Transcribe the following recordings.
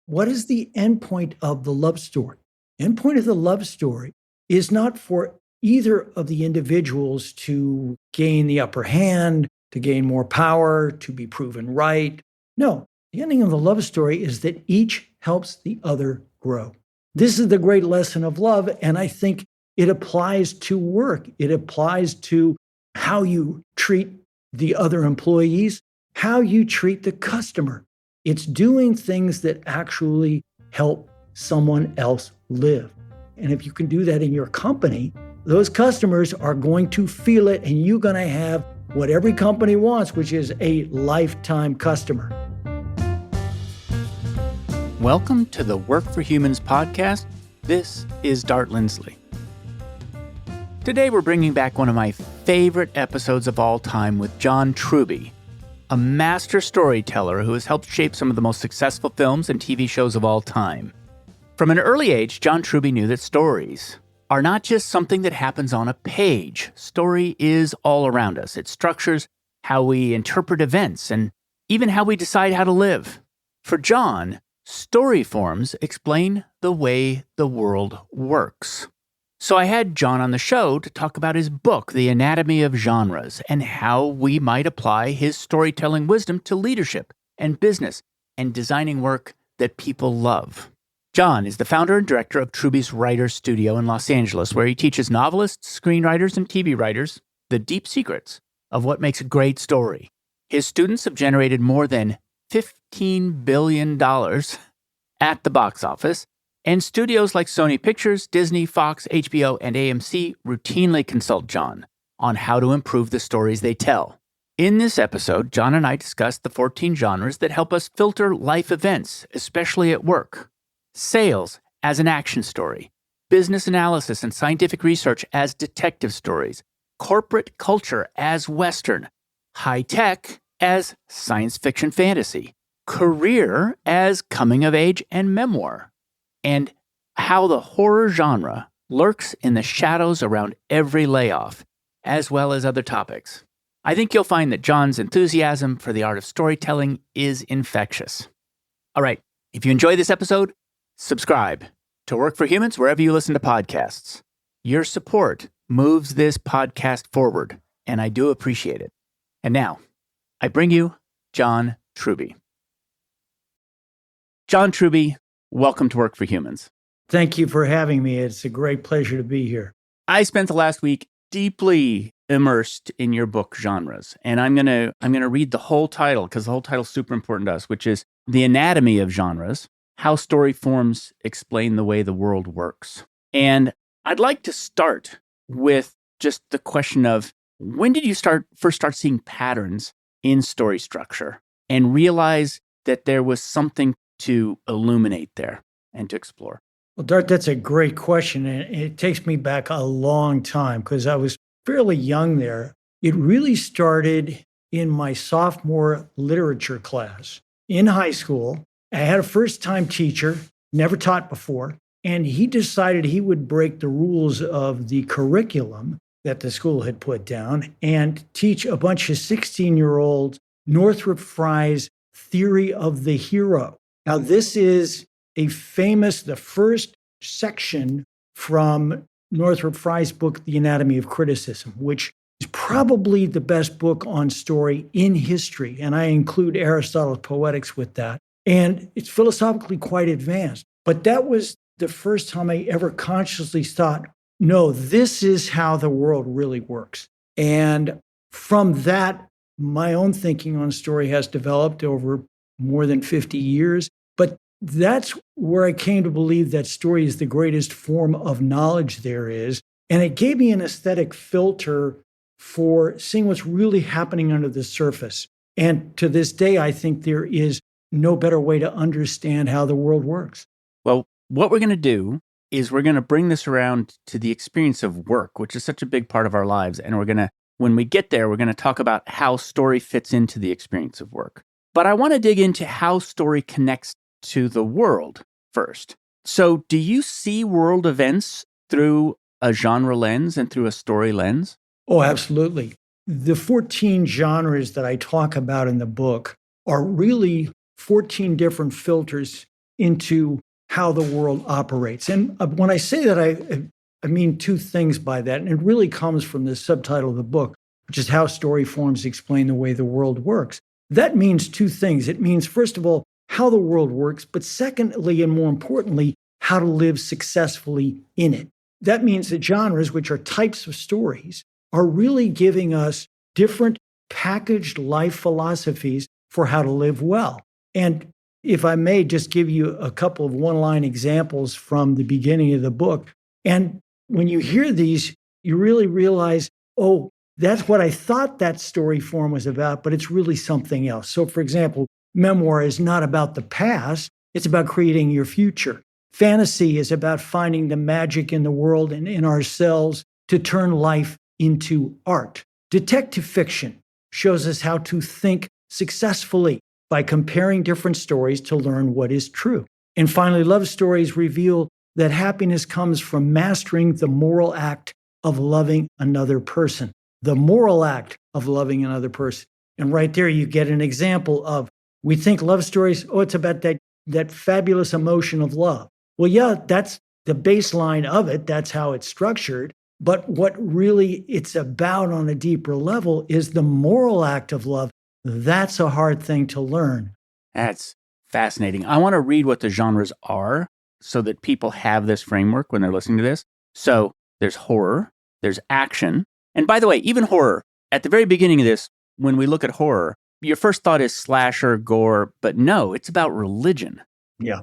what is the endpoint of the love story? Endpoint of the love story is not for either of the individuals to gain the upper hand, to gain more power, to be proven right. No, the ending of the love story is that each helps the other grow. This is the great lesson of love, and I think it applies to work. It applies to how you treat the other employees, how you treat the customer. It's doing things that actually help someone else live. And if you can do that in your company, those customers are going to feel it, and you're going to have what every company wants, which is a lifetime customer. Welcome to the Work for Humans podcast. This is Dart Lindsley. Today we're bringing back one of my favorite episodes of all time with John Truby, a master storyteller who has helped shape some of the most successful films and TV shows of all time. From an early age, John Truby knew that stories are not just something that happens on a page. Story is all around us. It structures how we interpret events and even how we decide how to live. For John, story forms explain the way the world works. So I had John on the show to talk about his book, The Anatomy of Genres, and how we might apply his storytelling wisdom to leadership and business and designing work that people love. John is the founder and director of Truby's Writer Studio in Los Angeles, where he teaches novelists, screenwriters, and TV writers the deep secrets of what makes a great story. His students have generated more than $15 billion at the box office, and studios like Sony Pictures, Disney, Fox, HBO, and AMC routinely consult John on how to improve the stories they tell. In this episode, John and I discussed the 14 genres that help us filter life events, especially at work. Sales as an action story, business analysis and scientific research as detective stories, corporate culture as Western, high tech as science fiction fantasy, career as coming of age and memoir, and how the horror genre lurks in the shadows around every layoff, as well as other topics. I think you'll find that John's enthusiasm for the art of storytelling is infectious. All right, if you enjoy this episode, subscribe to Work for Humans wherever you listen to podcasts. Your support moves this podcast forward, and I do appreciate it. And now, I bring you John Truby. John Truby, welcome to Work for Humans. Thank you for having me. It's a great pleasure to be here. I spent the last week deeply immersed in your book genres, and I'm gonna read the whole title because the whole title is super important to us, which is The Anatomy of Genres: How Story Forms Explain the Way the World Works. And I'd like to start with just the question of, when did you first start seeing patterns in story structure and realize that there was something to illuminate there and to explore? Well, Dart, that's a great question. And it takes me back a long time because I was fairly young there. It really started in my sophomore literature class in high school. I had a first-time teacher, never taught before, and he decided he would break the rules of the curriculum that the school had put down and teach a bunch of 16-year-olds Northrop Frye's Theory of the Hero. Now, this is the first section from Northrop Frye's book, The Anatomy of Criticism, which is probably the best book on story in history. And I include Aristotle's Poetics with that. And it's philosophically quite advanced. But that was the first time I ever consciously thought, no, this is how the world really works. And from that, my own thinking on story has developed over more than 50 years. But that's where I came to believe that story is the greatest form of knowledge there is. And it gave me an aesthetic filter for seeing what's really happening under the surface. And to this day, I think there is no better way to understand how the world works. Well, what we're going to do is we're going to bring this around to the experience of work, which is such a big part of our lives. And when we get there, we're going to talk about how story fits into the experience of work. But I want to dig into how story connects to the world first. So do you see world events through a genre lens and through a story lens? Oh, absolutely. The 14 genres that I talk about in the book are really 14 different filters into how the world operates. And when I say that, I mean two things by that. And it really comes from the subtitle of the book, which is How Story Forms Explain the Way the World Works. That means two things. It means, first of all, how the world works, but secondly, and more importantly, how to live successfully in it. That means that genres, which are types of stories, are really giving us different packaged life philosophies for how to live well. And if I may just give you a couple of one-line examples from the beginning of the book. And when you hear these, you really realize, oh, that's what I thought that story form was about, but it's really something else. So, for example, memoir is not about the past, it's about creating your future. Fantasy is about finding the magic in the world and in ourselves to turn life into art. Detective fiction shows us how to think successfully by comparing different stories to learn what is true. And finally, love stories reveal that happiness comes from mastering the moral act of loving another person. The moral act of loving another person. And right there, you get an example of, we think love stories, oh, it's about that fabulous emotion of love. Well, yeah, that's the baseline of it. That's how it's structured. But what really it's about on a deeper level is the moral act of love. That's a hard thing to learn. That's fascinating. I want to read what the genres are so that people have this framework when they're listening to this. So there's horror, there's action. And by the way, even horror, at the very beginning of this, when we look at horror, your first thought is slasher, gore, but no, it's about religion. Yeah.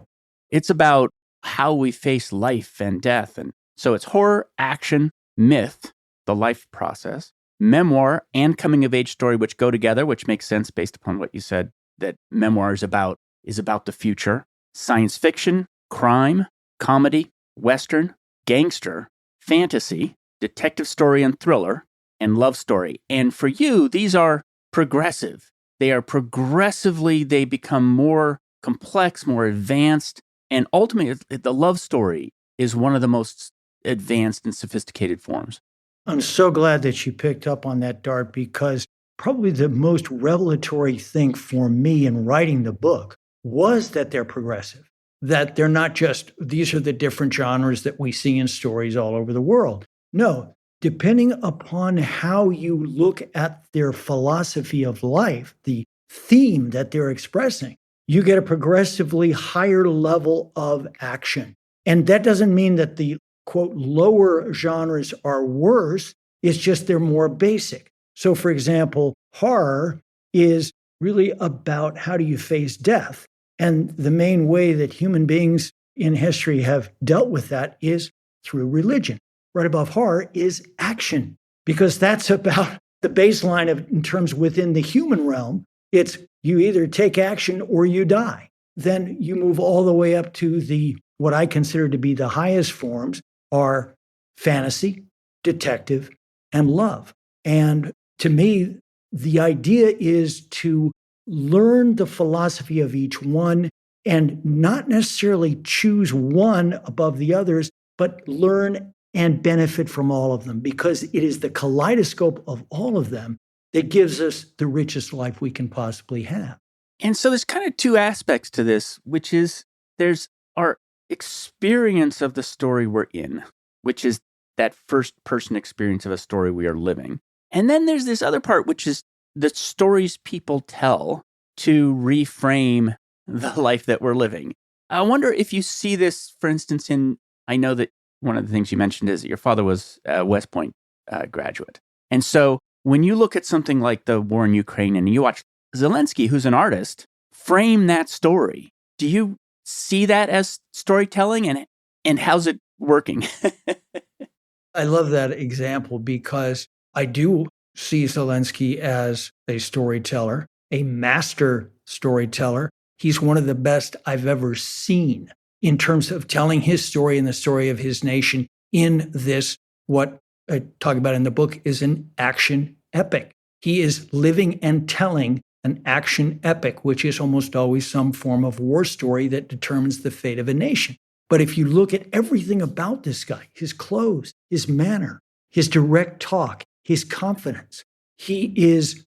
It's about how we face life and death. And so it's horror, action, myth, the life process, memoir, and coming of age story, which go together, which makes sense based upon what you said, that memoir is about the future, science fiction, crime, comedy, western, gangster, fantasy, detective story and thriller, and love story. And for you, these are progressive. They are progressively, they become more complex, more advanced. And ultimately, the love story is one of the most advanced and sophisticated forms. I'm so glad that you picked up on that, Dart, because probably the most revelatory thing for me in writing the book was that they're progressive, that they're not just, these are the different genres that we see in stories all over the world. No, depending upon how you look at their philosophy of life, the theme that they're expressing, you get a progressively higher level of action. And that doesn't mean that the, quote, lower genres are worse. It's just they're more basic. So, for example, horror is really about how do you face death. And the main way that human beings in history have dealt with that is through religion. Right above horror is action, because that's about the baseline of, in terms within the human realm, it's you either take action or you die. Then you move all the way up to the, what I consider to be the highest forms are fantasy, detective, and love. And to me, the idea is to learn the philosophy of each one and not necessarily choose one above the others, but learn and benefit from all of them, because it is the kaleidoscope of all of them that gives us the richest life we can possibly have. And so there's kind of two aspects to this, which is there's our experience of the story we're in, which is that first person experience of a story we are living. And then there's this other part, which is the stories people tell to reframe the life that we're living. I wonder if you see this, for instance, I know that one of the things you mentioned is that your father was a West Point graduate. And so when you look at something like the war in Ukraine and you watch Zelensky, who's an artist, frame that story, do you see that as storytelling, and how's it working? I love that example because I do see Zelensky as a storyteller, a master storyteller. He's one of the best I've ever seen in terms of telling his story and the story of his nation in this, what I talk about in the book, is an action epic. He is living and telling an action epic, which is almost always some form of war story that determines the fate of a nation. But if you look at everything about this guy, his clothes, his manner, his direct talk, his confidence, he is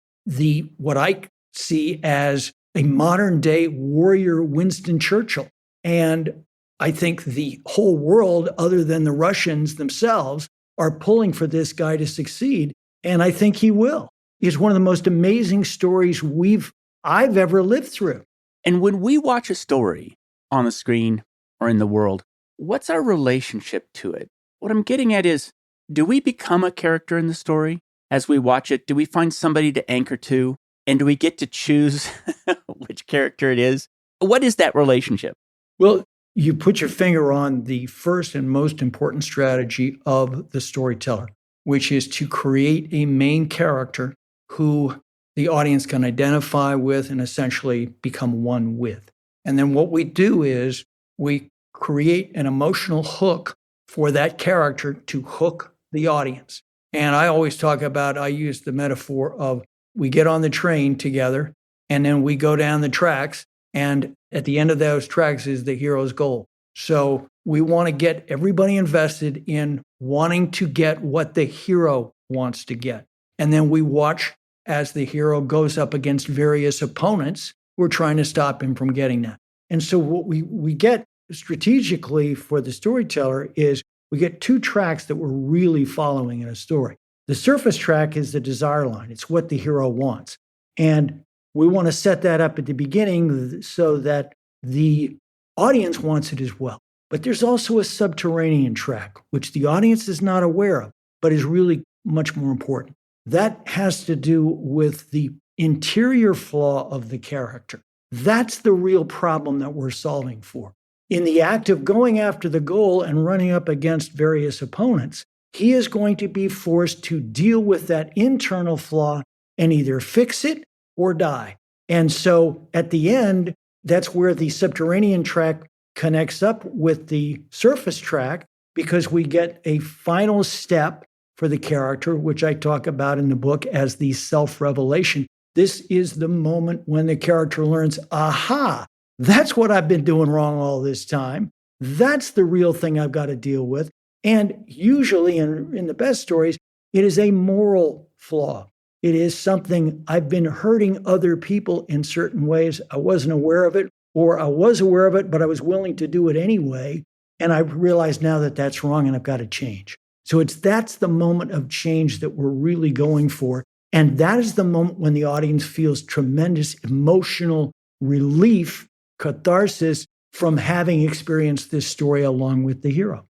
what I see as a modern day warrior Winston Churchill. And I think the whole world, other than the Russians themselves, are pulling for this guy to succeed. And I think he will. It's one of the most amazing stories I've ever lived through. And when we watch a story on the screen or in the world, what's our relationship to it? What I'm getting at is, do we become a character in the story as we watch it? Do we find somebody to anchor to? And do we get to choose which character it is? What is that relationship? Well, you put your finger on the first and most important strategy of the storyteller, which is to create a main character who the audience can identify with and essentially become one with. And then what we do is we create an emotional hook for that character to hook the audience. And I use the metaphor of we get on the train together and then we go down the tracks. And at the end of those tracks is the hero's goal. So we want to get everybody invested in wanting to get what the hero wants to get. And then we watch as the hero goes up against various opponents. We're trying to stop him from getting that. And so what we get strategically for the storyteller is we get two tracks that we're really following in a story. The surface track is the desire line. It's what the hero wants. And we want to set that up at the beginning so that the audience wants it as well. But there's also a subterranean track, which the audience is not aware of, but is really much more important. That has to do with the interior flaw of the character. That's the real problem that we're solving for. In the act of going after the goal and running up against various opponents, he is going to be forced to deal with that internal flaw and either fix it or die. And so at the end, that's where the subterranean track connects up with the surface track, because we get a final step for the character, which I talk about in the book as the self-revelation. This is the moment when the character learns, aha, that's what I've been doing wrong all this time. That's the real thing I've got to deal with. And usually in the best stories, it is a moral flaw. It is something I've been hurting other people in certain ways. I wasn't aware of it, or I was aware of it, but I was willing to do it anyway. And I realize now that that's wrong and I've got to change. So that's the moment of change that we're really going for. And that is the moment when the audience feels tremendous emotional relief, catharsis from having experienced this story along with the hero.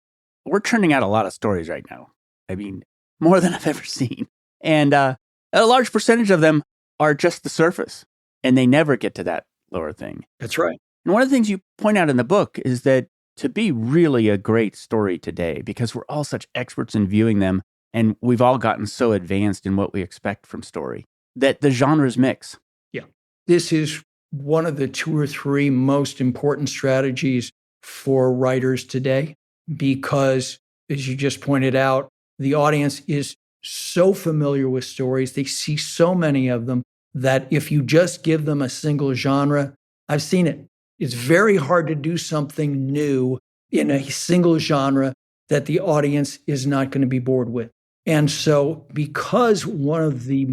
We're churning out a lot of stories right now. I mean, more than I've ever seen. And a large percentage of them are just the surface, and they never get to that lower thing. That's right. And one of the things you point out in the book is that to be really a great story today, because we're all such experts in viewing them, and we've all gotten so advanced in what we expect from story, that the genres mix. Yeah. This is one of the 2 or 3 most important strategies for writers today, because, as you just pointed out, the audience is so familiar with stories. They see so many of them that if you just give them a single genre, I've seen it. It's very hard to do something new in a single genre that the audience is not going to be bored with. And so because one of the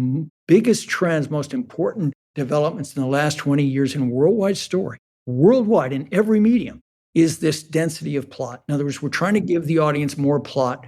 biggest trends, most important developments in the last 20 years in worldwide story, worldwide in every medium, is this density of plot. In other words, we're trying to give the audience more plot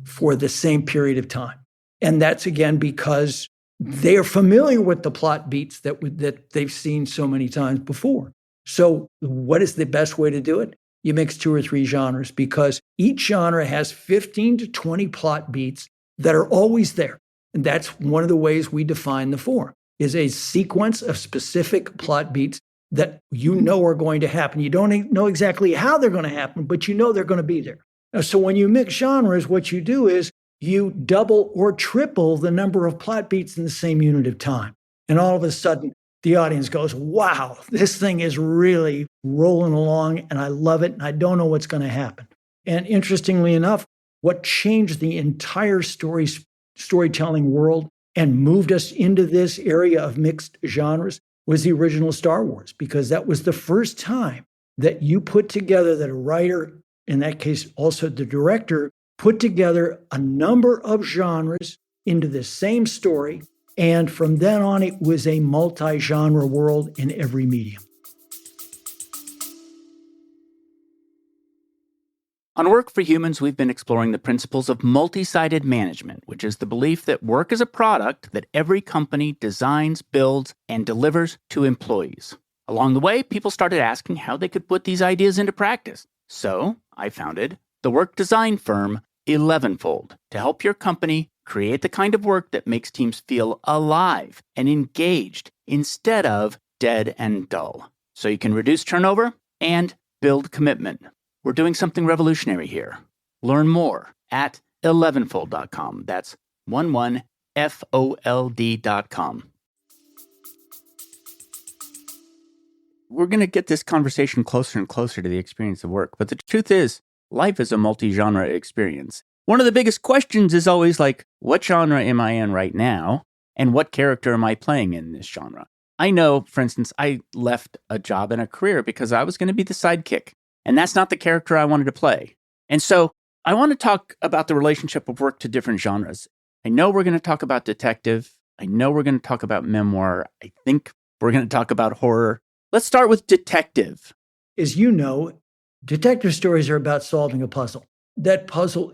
for the same period of time. And that's, again, because they are familiar with the plot beats that they've seen so many times before. So what is the best way to do it? You mix 2 or 3 genres, because each genre has 15 to 20 plot beats that are always there. And that's one of the ways we define the form, is a sequence of specific plot beats that you know are going to happen. You don't know exactly how they're going to happen, but you know they're going to be there. So when you mix genres, what you do is you double or triple the number of plot beats in the same unit of time. And all of a sudden, the audience goes, wow, this thing is really rolling along and I love it and I don't know what's going to happen. And interestingly enough, what changed the entire storytelling world and moved us into this area of mixed genres was the original Star Wars, because that was the first time that you put together, that a writer, in that case also the director, put together a number of genres into the same story. And from then on, it was a multi-genre world in every medium. On Work for Humans, we've been exploring the principles of multi-sided management, which is the belief that work is a product that every company designs, builds, and delivers to employees. Along the way, people started asking how they could put these ideas into practice. So I founded the work design firm 11fold to help your company create the kind of work that makes teams feel alive and engaged instead of dead and dull. So you can reduce turnover and build commitment. We're doing something revolutionary here. Learn more at 11fold.com. That's 11fold.com. We're going to get this conversation closer and closer to the experience of work. But the truth is, life is a multi-genre experience. One of the biggest questions is always like, what genre am I in right now? And what character am I playing in this genre? I know, for instance, I left a job and a career because I was going to be the sidekick. And that's not the character I wanted to play. And so I want to talk about the relationship of work to different genres. I know we're going to talk about detective. I know we're going to talk about memoir. I think we're going to talk about horror. Let's start with detective. As you know, detective stories are about solving a puzzle. That puzzle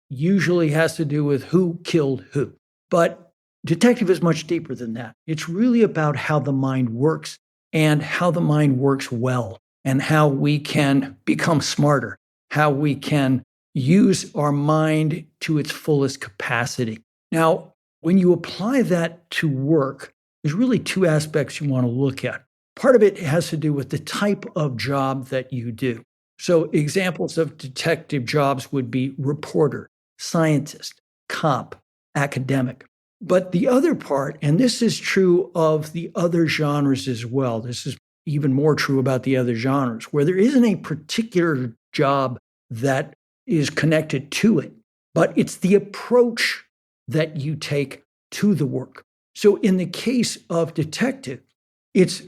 usually has to do with who killed who. But detective is much deeper than that. It's really about how the mind works and how the mind works well and how we can become smarter, how we can use our mind to its fullest capacity. Now, when you apply that to work, there's really two aspects you want to look at. Part of it has to do with the type of job that you do. So examples of detective jobs would be reporter, scientist, cop, academic. But the other part, and this is true of the other genres as well, this is even more true about the other genres, where there isn't a particular job that is connected to it, but it's the approach that you take to the work. So in the case of detective, it's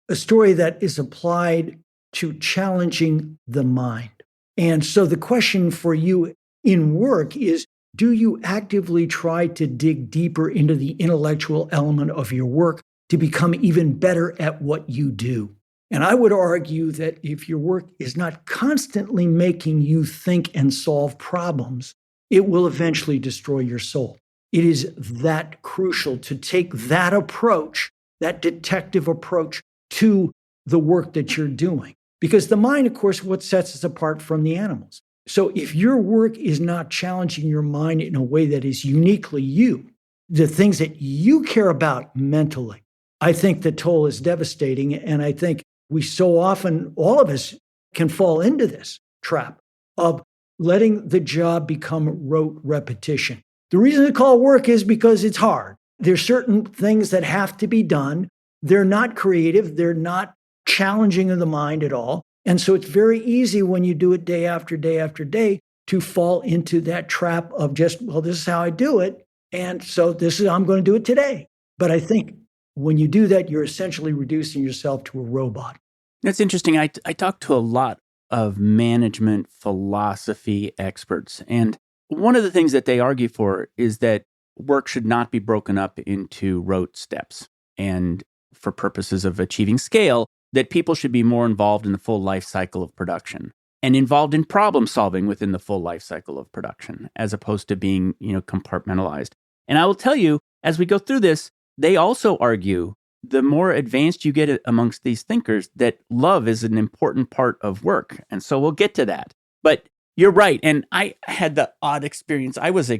a story that is applied to challenging the mind. And so the question for you in work is, do you actively try to dig deeper into the intellectual element of your work to become even better at what you do? And I would argue that if your work is not constantly making you think and solve problems, it will eventually destroy your soul. It is that crucial to take that approach, that detective approach to the work that you're doing. Because the mind, of course, what sets us apart from the animals. So if your work is not challenging your mind in a way that is uniquely you, the things that you care about mentally, I think the toll is devastating. And I think we so often, all of us can fall into this trap of letting the job become rote repetition. The reason it's called work is because it's hard. There's certain things that have to be done. They're not creative. They're not challenging of the mind at all. And so it's very easy when you do it day after day after day to fall into that trap of just, well, this is how I do it. And so I'm going to do it today. But I think when you do that, you're essentially reducing yourself to a robot. That's interesting. I talked to a lot of management philosophy experts. And one of the things that they argue for is that work should not be broken up into rote steps. And for purposes of achieving scale, that people should be more involved in the full life cycle of production and involved in problem solving within the full life cycle of production, as opposed to being, compartmentalized. And I will tell you, as we go through this, they also argue the more advanced you get amongst these thinkers, that love is an important part of work. And so we'll get to that. But you're right. And I had the odd experience. I was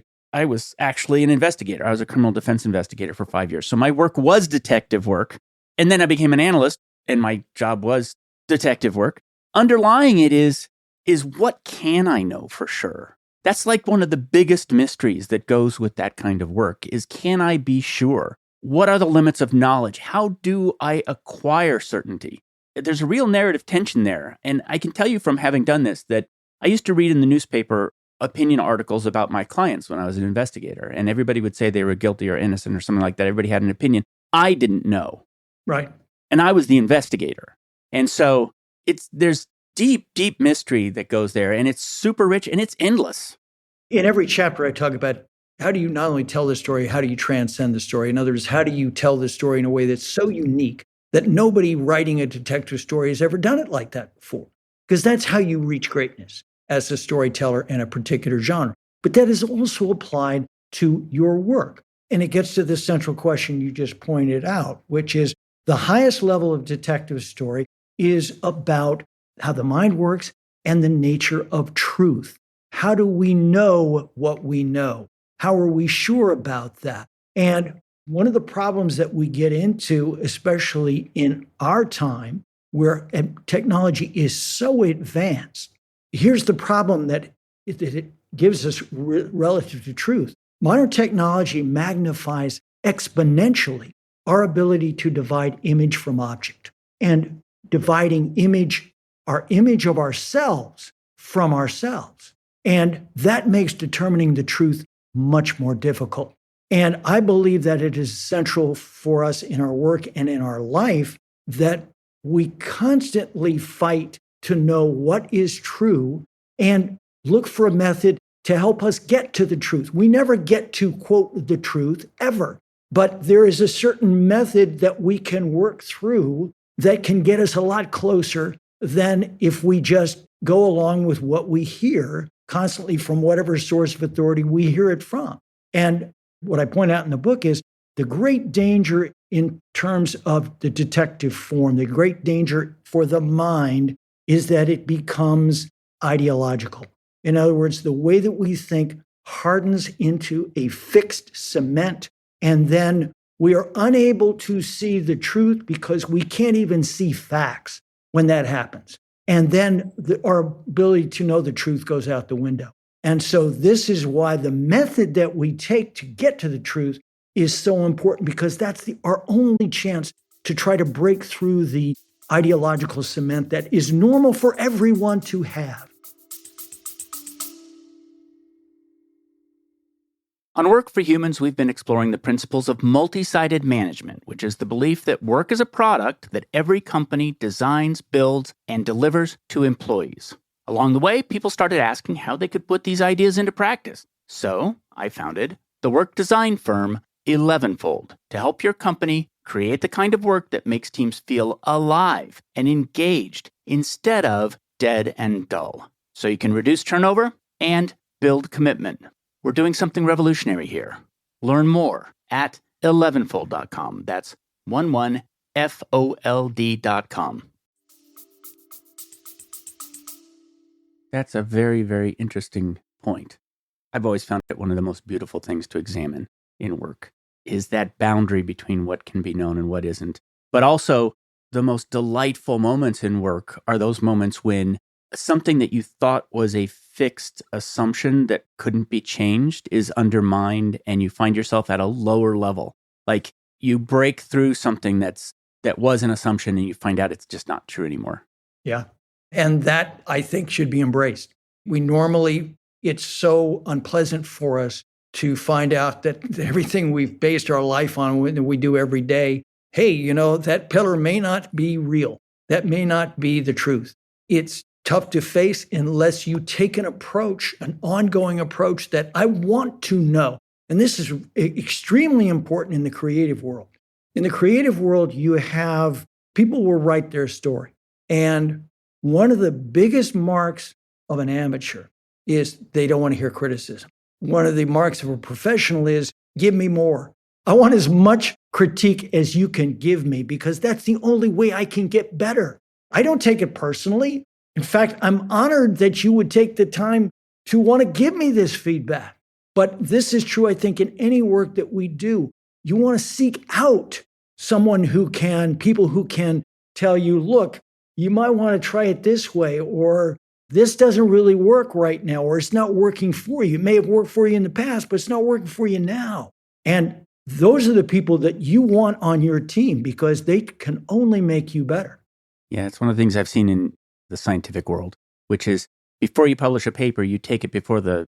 actually an investigator. I was a criminal defense investigator for 5 years. So my work was detective work. And then I became an analyst, and my job was detective work. Underlying it is what can I know for sure? That's like one of the biggest mysteries that goes with that kind of work is, can I be sure? What are the limits of knowledge? How do I acquire certainty? There's a real narrative tension there. And I can tell you from having done this that I used to read in the newspaper opinion articles about my clients when I was an investigator, and everybody would say they were guilty or innocent or something like that. Everybody had an opinion. I didn't know. Right. And I was the investigator. And so there's deep, deep mystery that goes there, and it's super rich and it's endless. In every chapter, I talk about how do you not only tell the story, how do you transcend the story? In other words, how do you tell the story in a way that's so unique that nobody writing a detective story has ever done it like that before? Because that's how you reach greatness. as a storyteller in a particular genre. But that is also applied to your work. And it gets to the central question you just pointed out, which is the highest level of detective story is about how the mind works and the nature of truth. How do we know what we know? How are we sure about that? And one of the problems that we get into, especially in our time, where technology is so advanced, here's the problem that it gives us relative to truth. Modern technology magnifies exponentially our ability to divide image from object and dividing our image of ourselves from ourselves. And that makes determining the truth much more difficult. And I believe that it is central for us in our work and in our life that we constantly fight to know what is true and look for a method to help us get to the truth. We never get to, quote, the truth ever, but there is a certain method that we can work through that can get us a lot closer than if we just go along with what we hear constantly from whatever source of authority we hear it from. And what I point out in the book is the great danger in terms of the detective form, the great danger for the mind is that it becomes ideological. In other words, the way that we think hardens into a fixed cement, and then we are unable to see the truth because we can't even see facts when that happens. And then our ability to know the truth goes out the window. And so this is why the method that we take to get to the truth is so important, because that's our only chance to try to break through the ideological cement that is normal for everyone to have. On Work for Humans, we've been exploring the principles of multi-sided management, which is the belief that work is a product that every company designs, builds, and delivers to employees. Along the way, people started asking how they could put these ideas into practice. So I founded the work design firm 11fold to help your company create the kind of work that makes teams feel alive and engaged instead of dead and dull, so you can reduce turnover and build commitment. We're doing something revolutionary here. Learn more at 11fold.com. That's 11fold.com. That's a very, very interesting point. I've always found it one of the most beautiful things to examine in work is that boundary between what can be known and what isn't. But also, the most delightful moments in work are those moments when something that you thought was a fixed assumption that couldn't be changed is undermined and you find yourself at a lower level. Like you break through something that was an assumption and you find out it's just not true anymore. Yeah. And that, I think, should be embraced. It's so unpleasant for us to find out that everything we've based our life on, that we do every day, hey, that pillar may not be real. That may not be the truth. It's tough to face unless you take an ongoing approach that I want to know. And this is extremely important in the creative world. In the creative world, you have people will write their story. And one of the biggest marks of an amateur is they don't want to hear criticism. One of the marks of a professional is give me more. I want as much critique as you can give me because that's the only way I can get better. I don't take it personally. In fact, I'm honored that you would take the time to want to give me this feedback. But this is true, I think, in any work that we do. You want to seek out people who can tell you, look, you might want to try it this way, or this doesn't really work right now, or it's not working for you. It may have worked for you in the past, but it's not working for you now. And those are the people that you want on your team because they can only make you better. Yeah, it's one of the things I've seen in the scientific world, which is before you publish a paper, you take it before the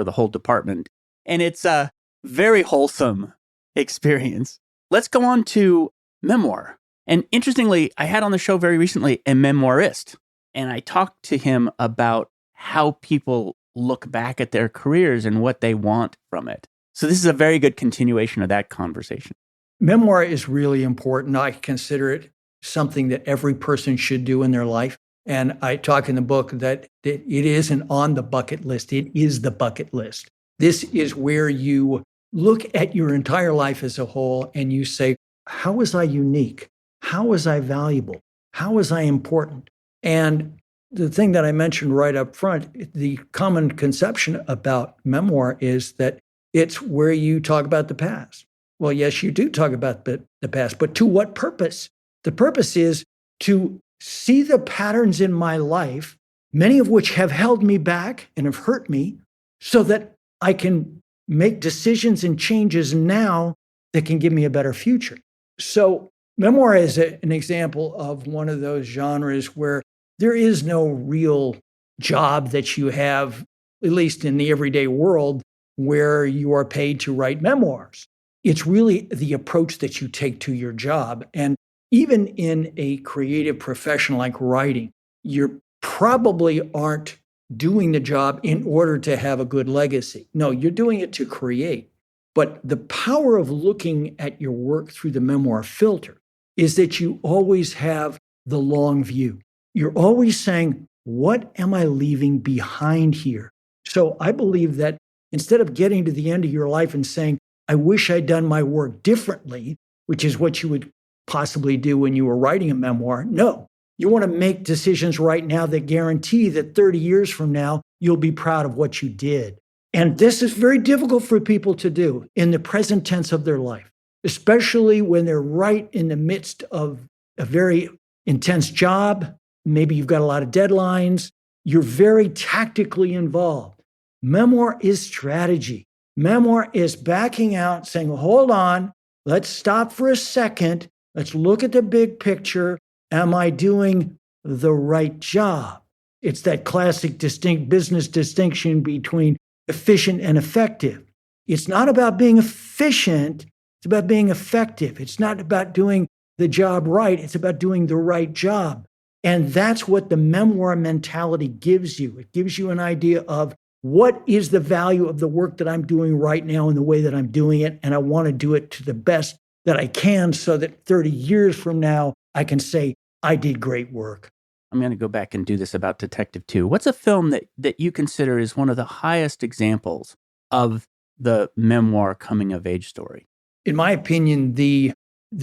whole department. And it's a very wholesome experience. Let's go on to memoir. And interestingly, I had on the show very recently a memoirist, and I talked to him about how people look back at their careers and what they want from it. So this is a very good continuation of that conversation. Memoir is really important. I consider it something that every person should do in their life. And I talk in the book that it isn't on the bucket list. It is the bucket list. This is where you look at your entire life as a whole and you say, how was I unique? How was I valuable? How was I important? And the thing that I mentioned right up front, the common conception about memoir is that it's where you talk about the past. Well, yes, you do talk about the past, but to what purpose? The purpose is to see the patterns in my life, many of which have held me back and have hurt me, so that I can make decisions and changes now that can give me a better future. So memoir is an example of one of those genres where there is no real job that you have, at least in the everyday world, where you are paid to write memoirs. It's really the approach that you take to your job. And even in a creative profession like writing, you probably aren't doing the job in order to have a good legacy. No, you're doing it to create. But the power of looking at your work through the memoir filter is that you always have the long view. You're always saying, what am I leaving behind here? So I believe that instead of getting to the end of your life and saying, I wish I'd done my work differently, which is what you would possibly do when you were writing a memoir. No, you want to make decisions right now that guarantee that 30 years from now, you'll be proud of what you did. And this is very difficult for people to do in the present tense of their life, especially when they're right in the midst of a very intense job. Maybe you've got a lot of deadlines. You're very tactically involved. Memoir is strategy. Memoir is backing out, saying, hold on, let's stop for a second. Let's look at the big picture. Am I doing the right job? It's that classic business distinction between efficient and effective. It's not about being efficient. It's about being effective. It's not about doing the job right. It's about doing the right job. And that's what the memoir mentality gives you. It gives you an idea of what is the value of the work that I'm doing right now in the way that I'm doing it. And I want to do it to the best that I can so that 30 years from now, I can say, I did great work. I'm going to go back and do this about Detective 2. What's a film that you consider is one of the highest examples of the memoir coming of age story? In my opinion, the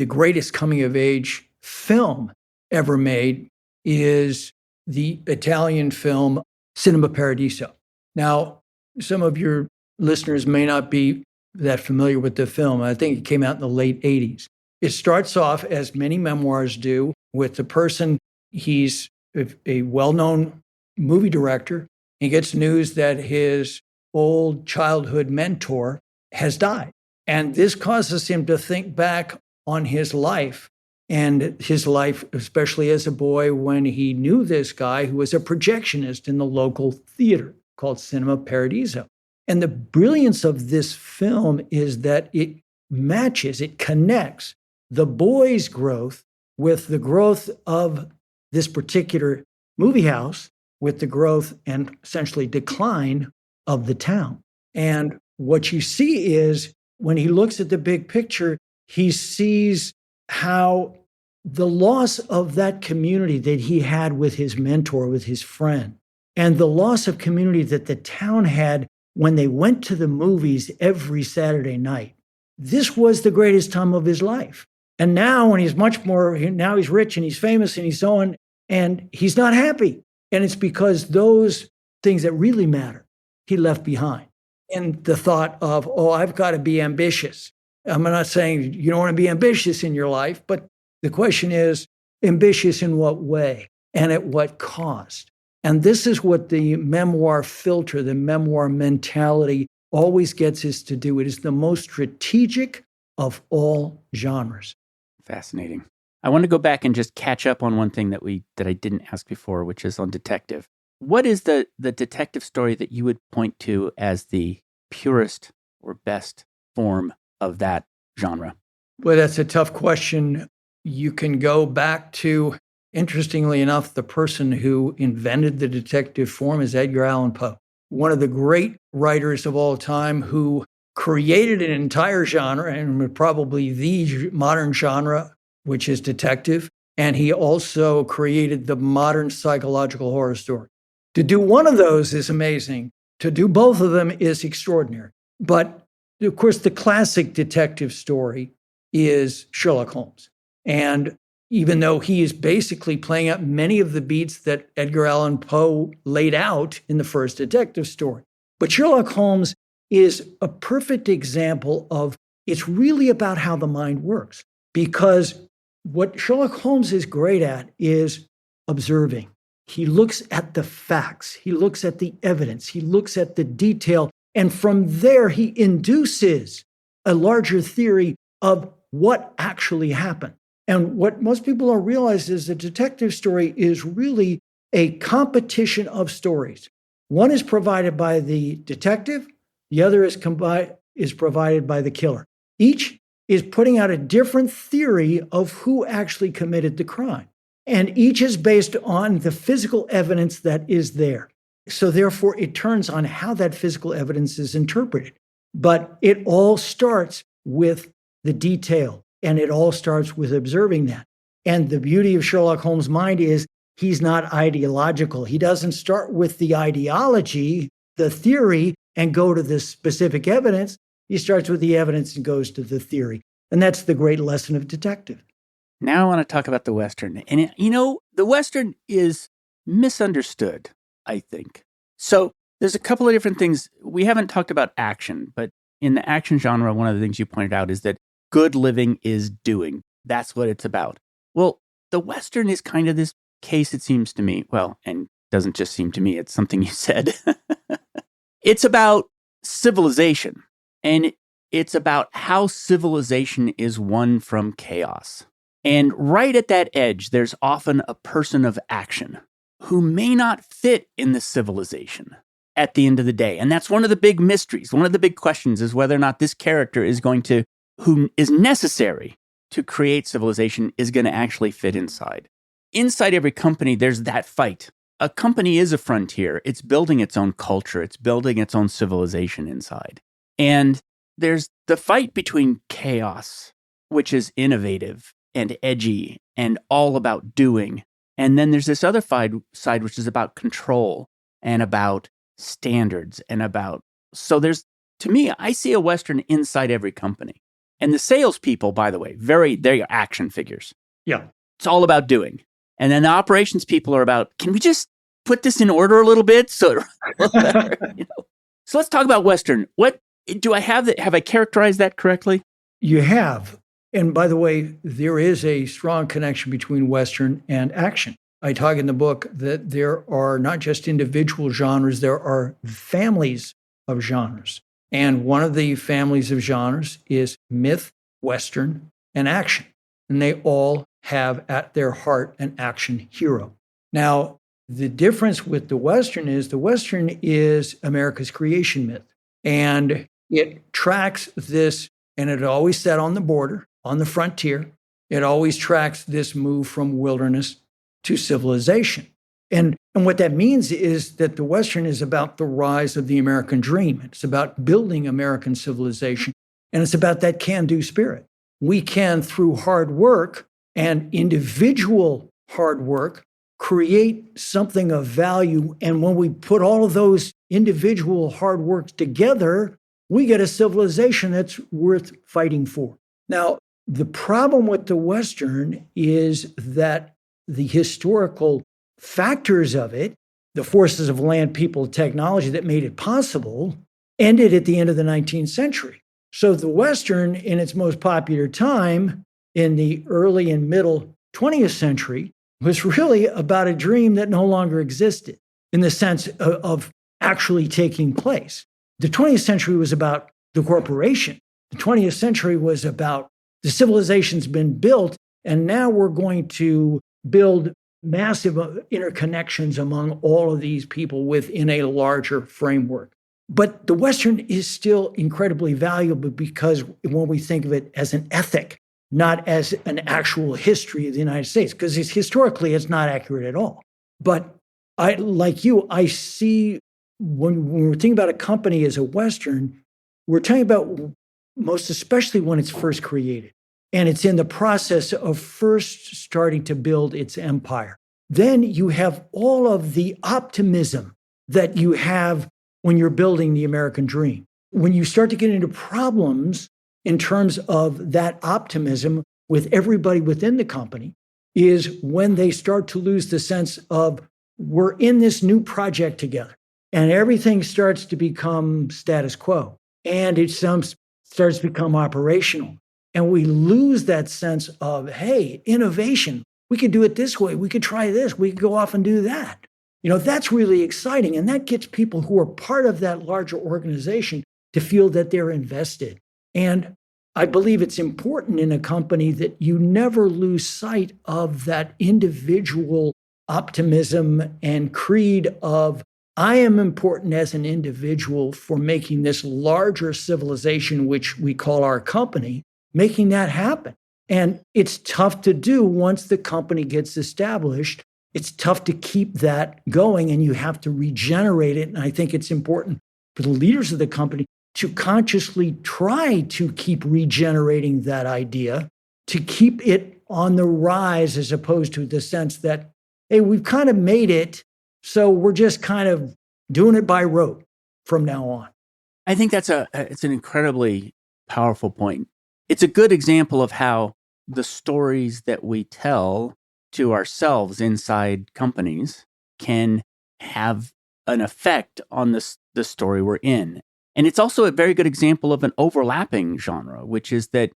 greatest coming of age film ever made is the Italian film Cinema Paradiso. Now, some of your listeners may not be that familiar with the film. I think it came out in the late 80s. It starts off, as many memoirs do, with the person, he's a well-known movie director. He gets news that his old childhood mentor has died. And this causes him to think back on his life, and his life, especially as a boy, when he knew this guy who was a projectionist in the local theater called Cinema Paradiso. And the brilliance of this film is that it connects the boy's growth with the growth of this particular movie house, with the growth and essentially decline of the town. And what you see is when he looks at the big picture, he sees how the loss of that community that he had with his mentor, with his friend, and the loss of community that the town had when they went to the movies every Saturday night. This was the greatest time of his life. And now when now he's rich and he's famous and he's so on, and he's not happy. And it's because those things that really matter, he left behind. And the thought of, I've got to be ambitious. I'm not saying you don't want to be ambitious in your life, but the question is, ambitious in what way and at what cost? And this is what the memoir filter, the memoir mentality always gets us to do. It is the most strategic of all genres. Fascinating. I want to go back and just catch up on one thing that I didn't ask before, which is on detective. What is the detective story that you would point to as the purest or best form of that genre? Well, that's a tough question. You can go back to, interestingly enough, the person who invented the detective form is Edgar Allan Poe, one of the great writers of all time who created an entire genre, and probably the modern genre, which is detective. And he also created the modern psychological horror story. To do one of those is amazing. To do both of them is extraordinary. But of course, the classic detective story is Sherlock Holmes. And even though he is basically playing out many of the beats that Edgar Allan Poe laid out in the first detective story. But Sherlock Holmes is a perfect example of it's really about how the mind works. Because what Sherlock Holmes is great at is observing. He looks at the facts. He looks at the evidence. He looks at the detail. And from there, he induces a larger theory of what actually happened. And what most people don't realize is the detective story is really a competition of stories. One is provided by the detective. The other is provided by the killer. Each is putting out a different theory of who actually committed the crime. And each is based on the physical evidence that is there. So therefore, it turns on how that physical evidence is interpreted. But it all starts with the detail, and it all starts with observing that. And the beauty of Sherlock Holmes' mind is he's not ideological. He doesn't start with the ideology, the theory, and go to the specific evidence. He starts with the evidence and goes to the theory. And that's the great lesson of detective. Now I want to talk about the Western. And, the Western is misunderstood, I think. So there's a couple of different things. We haven't talked about action, but in the action genre, one of the things you pointed out is that good living is doing. That's what it's about. Well, the Western is kind of this case, it seems to me. Well, and doesn't just seem to me, it's something you said. It's about civilization. And it's about how civilization is won from chaos. And right at that edge, there's often a person of action who may not fit in the civilization at the end of the day. And that's one of the big mysteries. One of the big questions is whether or not this character who is necessary to create civilization, is going to actually fit inside. Inside every company, there's that fight. A company is a frontier. It's building its own culture. It's building its own civilization inside. And there's the fight between chaos, which is innovative and edgy and all about doing. And then there's this other side, which is about control and about standards and so to me, I see a Western inside every company. And the salespeople, by the way, they're action figures. Yeah. It's all about doing. And then the operations people are about, can we just put this in order a little bit? So let's talk about Western. What do I have I characterized that correctly? You have. And by the way, there is a strong connection between Western and action. I talk in the book that there are not just individual genres, there are families of genres. And one of the families of genres is myth, Western, and action. And they all have at their heart an action hero. Now, the difference with the Western is America's creation myth. And it tracks this, and it always set on the border, on the frontier. It always tracks this move from wilderness to civilization. And what that means is that the Western is about the rise of the American dream. It's about building American civilization. And it's about that can-do spirit. We can, through hard work and individual hard work, create something of value. And when we put all of those individual hard work together, we get a civilization that's worth fighting for. Now, the problem with the Western is that the historical factors of it, the forces of land, people, technology that made it possible, ended at the end of the 19th century. So the Western, in its most popular time, in the early and middle 20th century, was really about a dream that no longer existed in the sense of actually taking place. The 20th century was about the corporation. The 20th century was about the civilization's been built, and now we're going to build massive interconnections among all of these people within a larger framework. But the Western is still incredibly valuable because when we think of it as an ethic, not as an actual history of the United States, because historically it's not accurate at all. But I see when we're thinking about a company as a Western, we're talking about most especially when it's first created. and it's in the process of first starting to build its empire. Then you have all of the optimism that you have when you're building the American dream. When you start to get into problems in terms of that optimism with everybody within the company is when they start to lose the sense of we're in this new project together and everything starts to become status quo and it starts to become operational. And we lose that sense of, hey, innovation. We could do it this way. We could try this. We could go off and do that. That's really exciting. And that gets people who are part of that larger organization to feel that they're invested. And I believe it's important in a company that you never lose sight of that individual optimism and creed of, I am important as an individual for making this larger civilization, which we call our company, making that happen. And it's tough to do once the company gets established. It's tough to keep that going and you have to regenerate it. And I think it's important for the leaders of the company to consciously try to keep regenerating that idea, to keep it on the rise as opposed to the sense that, hey, we've kind of made it, so we're just kind of doing it by rote from now on. I think it's an incredibly powerful point. It's a good example of how the stories that we tell to ourselves inside companies can have an effect on the story we're in. And it's also a very good example of an overlapping genre, which is that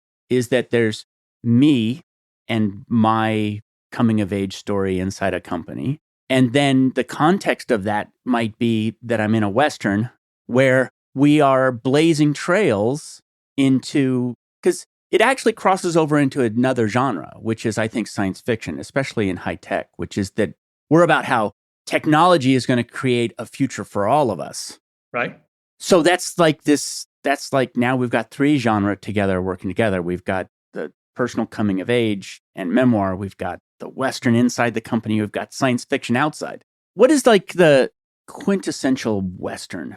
there's me and my coming of age story inside a company. And then the context of that might be that I'm in a Western where we are blazing trails into, because it actually crosses over into another genre, which is, I think, science fiction, especially in high tech, which is that we're about how technology is going to create a future for all of us. Right. So that's like now we've got three genres together, working together. We've got the personal coming of age and memoir. We've got the Western inside the company. We've got science fiction outside. What is like the quintessential Western?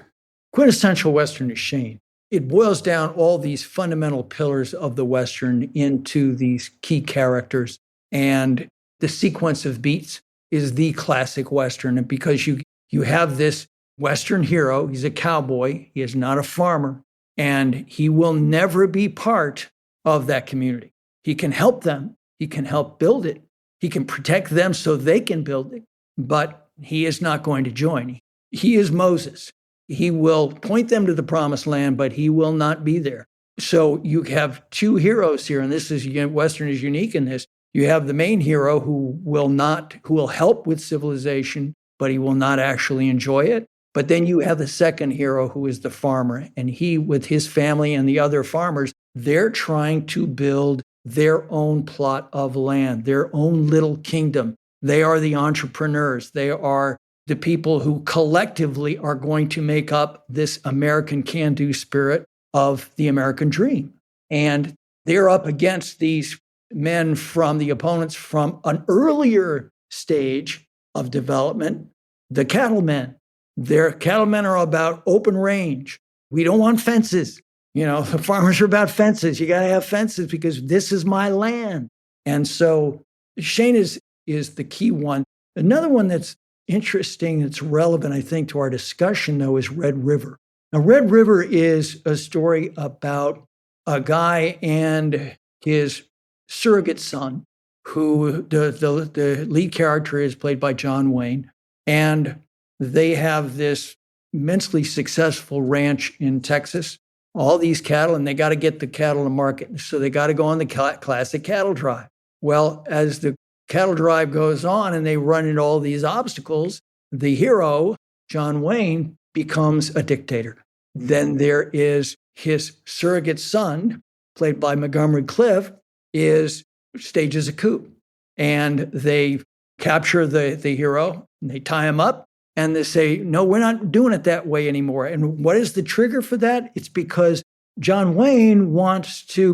Quintessential Western is Shane. It boils down all these fundamental pillars of the Western into these key characters. And the sequence of beats is the classic Western. And because you have this Western hero, he's a cowboy, he is not a farmer, and he will never be part of that community. He can help them, he can help build it, he can protect them so they can build it, but he is not going to join. He is Moses. He will point them to the promised land, but he will not be there. So you have two heroes here, and Western is unique in this. You have the main hero who will help with civilization, but he will not actually enjoy it. But then you have the second hero who is the farmer, and he, with his family and the other farmers, they're trying to build their own plot of land, their own little kingdom. They are the entrepreneurs. They are the people who collectively are going to make up this American can-do spirit of the American dream. And they're up against these men from the opponents from an earlier stage of development, the cattlemen. Their cattlemen are about open range. We don't want fences. The farmers are about fences. You got to have fences because this is my land. And so Shane is the key one. Another one that's interesting, that's relevant, I think, to our discussion, though, is Red River. Now, Red River is a story about a guy and his surrogate son, who the lead character is played by John Wayne. And they have this immensely successful ranch in Texas, all these cattle, and they got to get the cattle to market. So they got to go on the classic cattle drive. Well, as the cattle drive goes on and they run into all these obstacles, the hero, John Wayne, becomes a dictator. Then there is his surrogate son, played by Montgomery Clift, stages a coup. And they capture the hero, and they tie him up, and they say, no, we're not doing it that way anymore. And what is the trigger for that? It's because John Wayne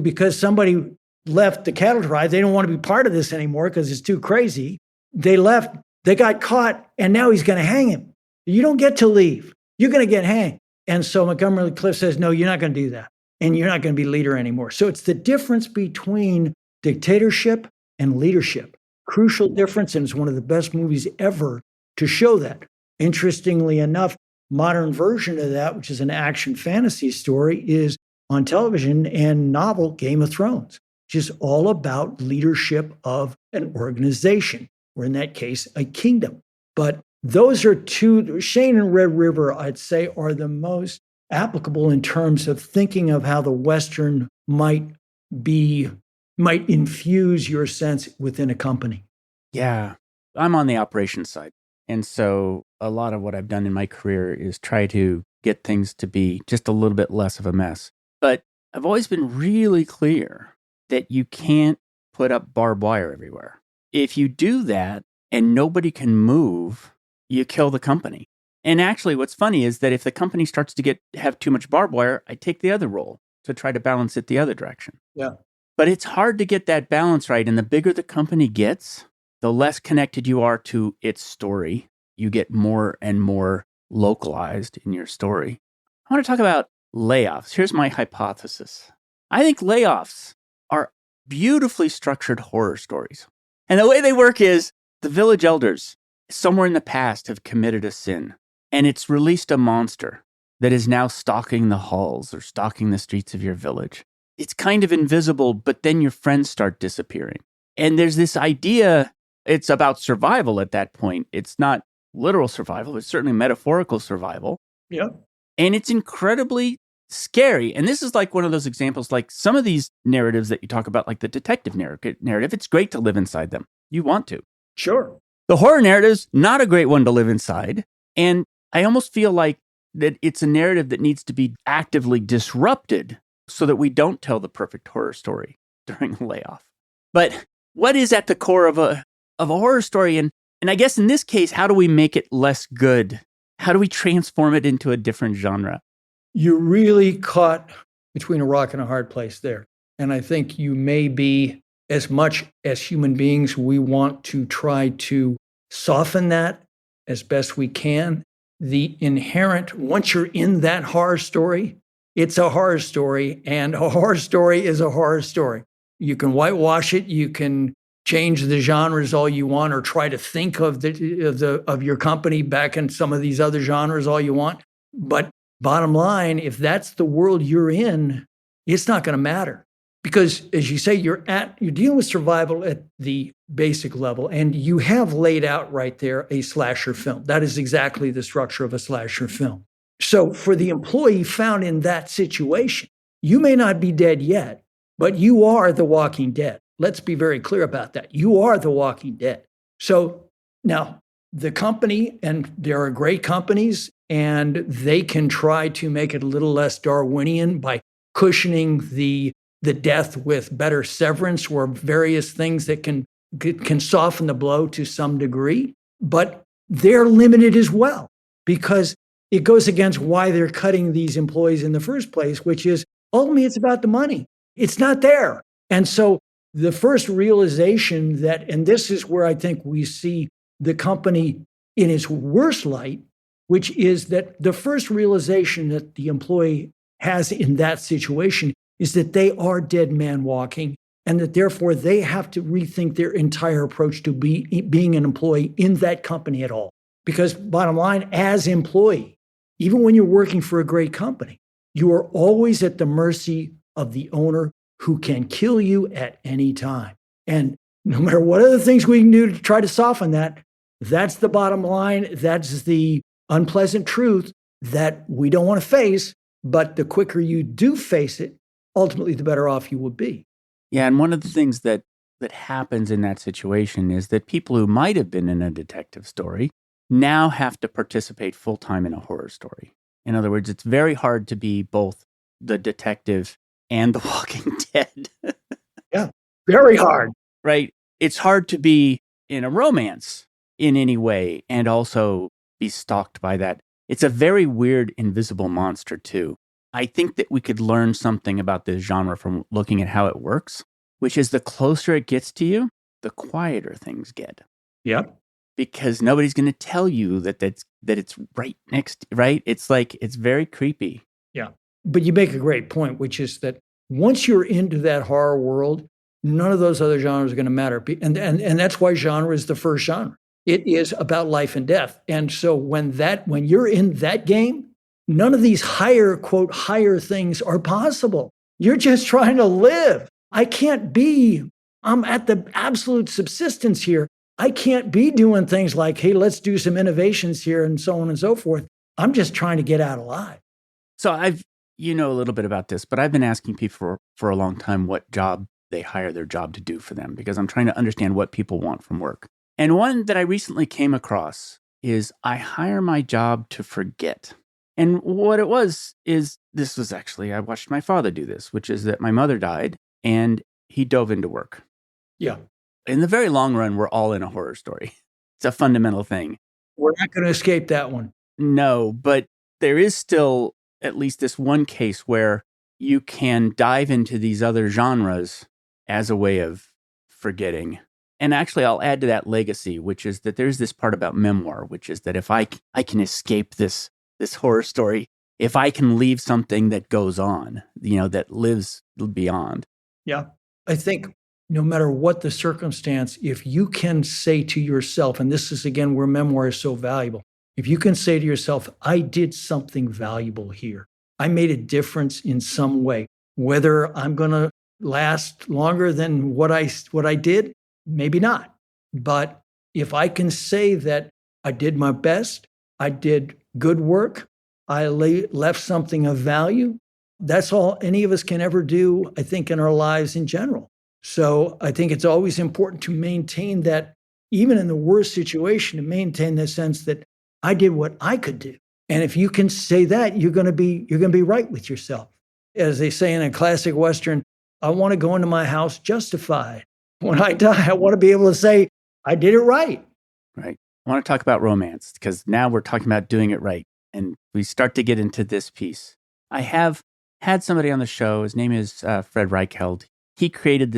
because somebody left the cattle drive, they don't want to be part of this anymore because it's too crazy. They left, they got caught, and now he's going to hang him. You don't get to leave. You're going to get hanged. And so Montgomery Clift says, no, you're not going to do that. and you're not going to be leader anymore. So it's the difference between dictatorship and leadership. Crucial difference, and it's one of the best movies ever to show that. Interestingly enough, modern version of that, which is an action fantasy story, is on television and novel Game of Thrones, which is all about leadership of an organization, or in that case, a kingdom. But those are two, Shane and Red River, I'd say, are the most applicable in terms of thinking of how the Western might infuse your sense within a company. Yeah, I'm on the operations side. And so a lot of what I've done in my career is try to get things to be just a little bit less of a mess. But I've always been really clear that you can't put up barbed wire everywhere. If you do that and nobody can move, you kill the company. And actually, what's funny is that if the company starts to have too much barbed wire, I take the other role to try to balance it the other direction. Yeah. But it's hard to get that balance right. And the bigger the company gets, the less connected you are to its story. You get more and more localized in your story. I want to talk about layoffs. Here's my hypothesis. I think layoffs are beautifully structured horror stories. And the way they work is the village elders somewhere in the past have committed a sin, and it's released a monster that is now stalking the halls or stalking the streets of your village. It's kind of invisible, but then your friends start disappearing. And there's this idea, it's about survival at that point. It's not literal survival, it's certainly metaphorical survival. Yeah. And it's incredibly scary. And this is like one of those examples, like some of these narratives that you talk about, like the detective narrative, it's great to live inside them. You want to. Sure. The horror narrative's not a great one to live inside. And I almost feel like that it's a narrative that needs to be actively disrupted so that we don't tell the perfect horror story during a layoff. But what is at the core of a horror story? And I guess in this case, how do we make it less good? How do we transform it into a different genre? You really caught between a rock and a hard place there. And I think you may be, as much as human beings, we want to try to soften that as best we can. The inherent, once you're in that horror story, it's a horror story, and a horror story is a horror story. You can whitewash it, you can change the genres all you want, or try to think of your company back in some of these other genres all you want. But bottom line, if that's the world you're in, it's not going to matter. Because as you say, you're dealing with survival at the basic level, and you have laid out right there a slasher film. That is exactly the structure of a slasher film. So for the employee found in that situation, you may not be dead yet, but you are the walking dead. Let's be very clear about that. You are the walking dead. So now the company, and there are great companies, and they can try to make it a little less Darwinian by cushioning the death with better severance or various things that can soften the blow to some degree. But they're limited as well, because it goes against why they're cutting these employees in the first place, which is ultimately it's about the money. It's not there. And so the first realization that, and this is where I think we see the company in its worst light, which is that the first realization that the employee has in that situation is that they are dead man walking, and that therefore they have to rethink their entire approach to being an employee in that company at all. Because bottom line, as employee, even when you're working for a great company, you are always at the mercy of the owner, who can kill you at any time. And no matter what other things we can do to try to soften that, that's the bottom line. That's the unpleasant truth that we don't want to face. But the quicker you do face it, ultimately, the better off you will be. Yeah, and one of the things that happens in that situation is that people who might have been in a detective story now have to participate full-time in a horror story. In other words, it's very hard to be both the detective and the Walking Dead. Yeah, very hard. Right? It's hard to be in a romance in any way and also be stalked by that. It's a very weird invisible monster too. I think that we could learn something about this genre from looking at how it works, which is the closer it gets to you, the quieter things get. Yep. Because nobody's going to tell you that it's right next, right? It's like, it's very creepy. Yeah. But you make a great point, which is that once you're into that horror world, none of those other genres are going to matter. And that's why genre is the first genre. It is about life and death. And so when you're in that game, none of these higher things are possible. You're just trying to live. I'm at the absolute subsistence here. I can't be doing things like, hey, let's do some innovations here and so on and so forth. I'm just trying to get out alive. So you know a little bit about this, but I've been asking people for a long time what job they hire their job to do for them, because I'm trying to understand what people want from work. And one that I recently came across is I hire my job to forget. And what it was is, this was actually, I watched my father do this, which is that my mother died and he dove into work. Yeah. In the very long run, we're all in a horror story. It's a fundamental thing. We're not going to escape that one. No, but there is still at least this one case where you can dive into these other genres as a way of forgetting. And actually, I'll add to that legacy, which is that there's this part about memoir, which is that if I can escape this horror story, if I can leave something that goes on, that lives beyond. Yeah. I think no matter what the circumstance, if you can say to yourself, and this is again where memoir is so valuable, if you can say to yourself, I did something valuable here. I made a difference in some way. Whether I'm going to last longer than what I did, maybe not. But if I can say that I did my best, I did good work, I left something of value, that's all any of us can ever do, I think, in our lives in general. So I think it's always important to maintain that, even in the worst situation, to maintain the sense that I did what I could do. And if you can say that, you're going to be right with yourself. As they say in a classic Western, I want to go into my house justified. When I die, I want to be able to say, I did it right. Right. I want to talk about romance, because now we're talking about doing it right. And we start to get into this piece. I have had somebody on the show. His name is Fred Reichheld. He created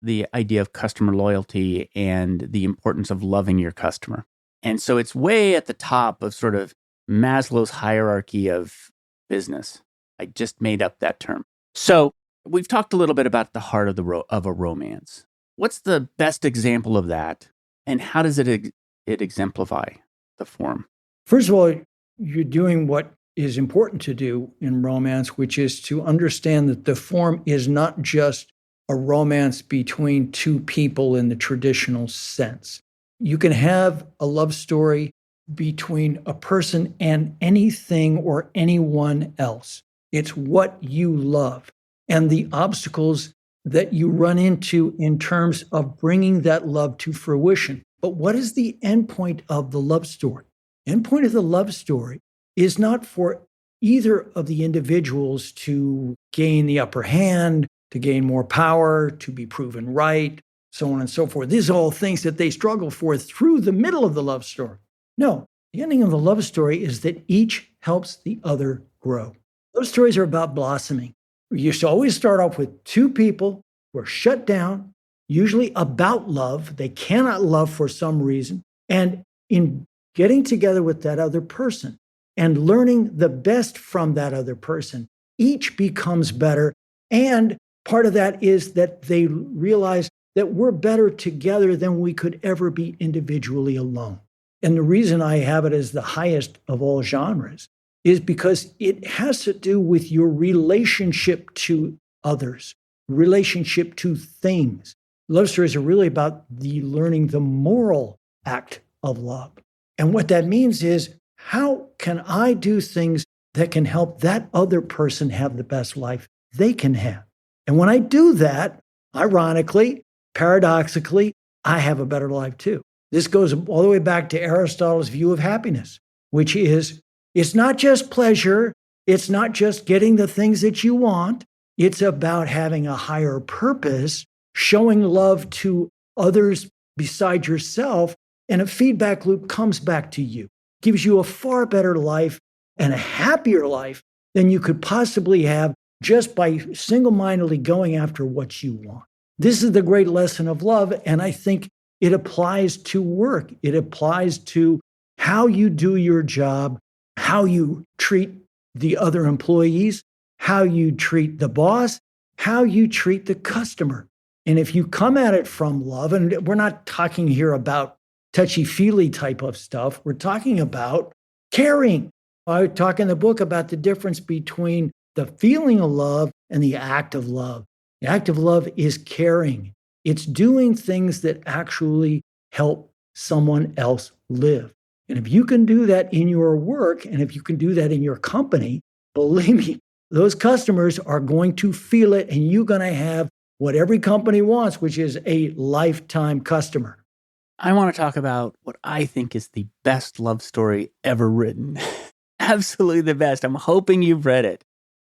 the idea of customer loyalty and the importance of loving your customer. And so it's way at the top of sort of Maslow's hierarchy of business. I just made up that term. So we've talked a little bit about the heart of a romance. What's the best example of that? And how does it exemplify the form? First of all, you're doing what is important to do in romance, which is to understand that the form is not just a romance between two people in the traditional sense. You can have a love story between a person and anything or anyone else. It's what you love and the obstacles that you run into in terms of bringing that love to fruition. But what is the endpoint of the love story? Endpoint of the love story is not for either of the individuals to gain the upper hand, to gain more power, to be proven right, so on and so forth. These are all things that they struggle for through the middle of the love story. No, the ending of the love story is that each helps the other grow. Those stories are about blossoming. You used to always start off with two people who are shut down, usually about love. They cannot love for some reason. And in getting together with that other person and learning the best from that other person, each becomes better. And part of that is that they realize that we're better together than we could ever be individually alone. And the reason I have it as the highest of all genres is because it has to do with your relationship to others, relationship to things. Love stories are really about learning the moral act of love. And what that means is, how can I do things that can help that other person have the best life they can have? And when I do that, ironically, paradoxically, I have a better life too. This goes all the way back to Aristotle's view of happiness, which is, it's not just pleasure. It's not just getting the things that you want. It's about having a higher purpose, showing love to others beside yourself, and a feedback loop comes back to you. Gives you a far better life and a happier life than you could possibly have just by single-mindedly going after what you want. This is the great lesson of love, and I think it applies to work. It applies to how you do your job, how you treat the other employees, how you treat the boss, how you treat the customer. And if you come at it from love, and we're not talking here about touchy-feely type of stuff, we're talking about caring. I talk in the book about the difference between the feeling of love and the act of love. The act of love is caring. It's doing things that actually help someone else live. And if you can do that in your work, and if you can do that in your company, believe me, those customers are going to feel it, and you're going to have what every company wants, which is a lifetime customer. I want to talk about what I think is the best love story ever written. Absolutely the best. I'm hoping you've read it.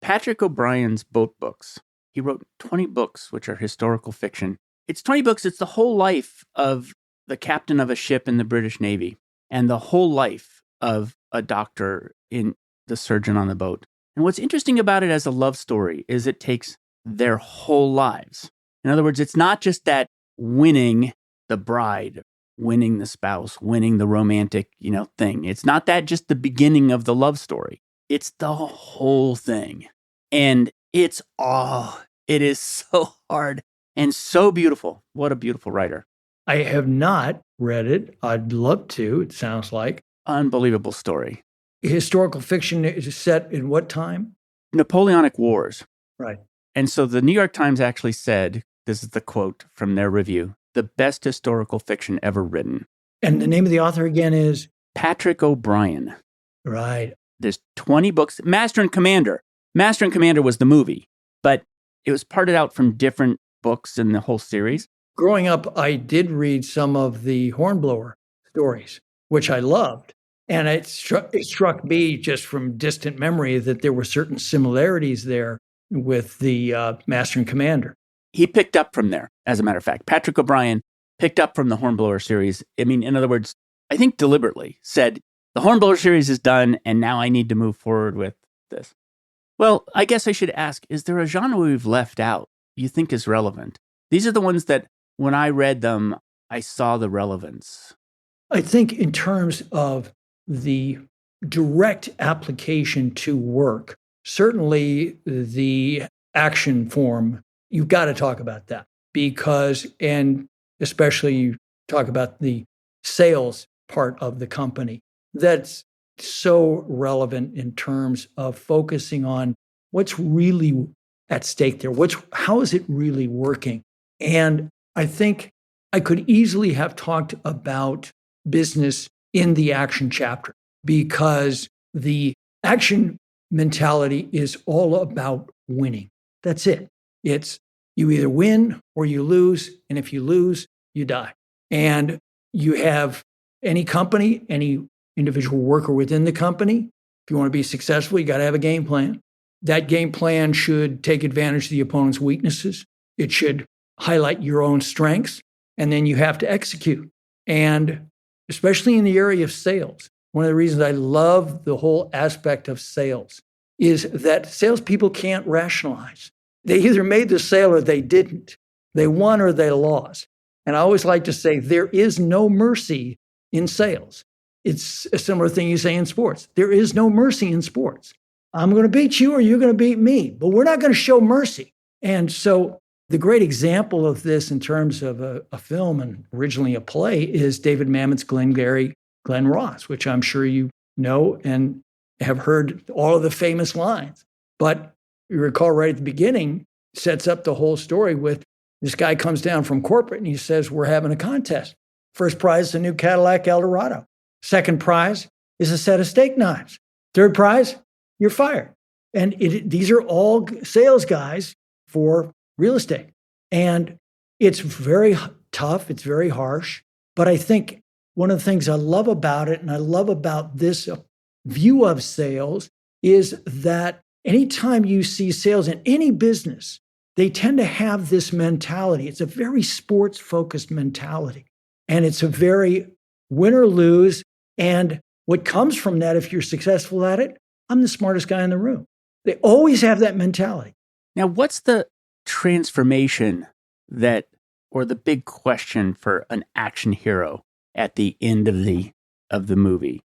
Patrick O'Brian's Boat Books. He wrote 20 books, which are historical fiction. It's 20 books. It's the whole life of the captain of a ship in the British Navy and the whole life of a doctor in the surgeon on the boat. And what's interesting about it as a love story is it takes their whole lives. In other words, it's not just that winning the bride, winning the spouse, winning the romantic, thing. It's not that just the beginning of the love story. It's the whole thing. And it is so hard and so beautiful. What a beautiful writer. I have not read it. I'd love to, it sounds like. Unbelievable story. Historical fiction is set in what time? Napoleonic Wars. Right. And so the New York Times actually said, this is the quote from their review, the best historical fiction ever written. And the name of the author again is? Patrick O'Brian. Right. There's 20 books. Master and Commander. Master and Commander was the movie, but it was parted out from different books in the whole series. Growing up, I did read some of the Hornblower stories, which I loved. And it struck me just from distant memory that there were certain similarities there with the Master and Commander. He picked up from there, as a matter of fact. Patrick O'Brian picked up from the Hornblower series. I mean, in other words, I think deliberately said, the Hornblower series is done, and now I need to move forward with this. Well, I guess I should ask, is there a genre we've left out you think is relevant? These are the ones that, when I read them, I saw the relevance. I think in terms of the direct application to work, certainly the action form, you've got to talk about that because, and especially you talk about the sales part of the company, that's so relevant in terms of focusing on what's really at stake there. How is it really working? And I think I could easily have talked about business in the action chapter because the action mentality is all about winning. That's it. It's you either win or you lose. And if you lose, you die. And you have any company, any individual worker within the company. If you want to be successful, you got to have a game plan. That game plan should take advantage of the opponent's weaknesses. It should highlight your own strengths. And then you have to execute. And especially in the area of sales, one of the reasons I love the whole aspect of sales is that salespeople can't rationalize. They either made the sale or they didn't. They won or they lost. And I always like to say there is no mercy in sales. It's a similar thing you say in sports. There is no mercy in sports. I'm going to beat you or you're going to beat me, but we're not going to show mercy. And so the great example of this in terms of a film and originally a play is David Mamet's Glengarry Glen Ross, which I'm sure you know and have heard all of the famous lines. But you recall right at the beginning, sets up the whole story with this guy comes down from corporate and he says, we're having a contest. First prize is a new Cadillac Eldorado. Second prize is a set of steak knives. Third prize, you're fired. And these are all sales guys for real estate. And it's very tough. It's very harsh. But I think one of the things I love about it, and I love about this view of sales, is that anytime you see sales in any business, they tend to have this mentality. It's a very sports-focused mentality. And it's a very win or lose. And what comes from that, if you're successful at it, I'm the smartest guy in the room. They always have that mentality. Now, what's the transformation or the big question for an action hero at the end of the movie?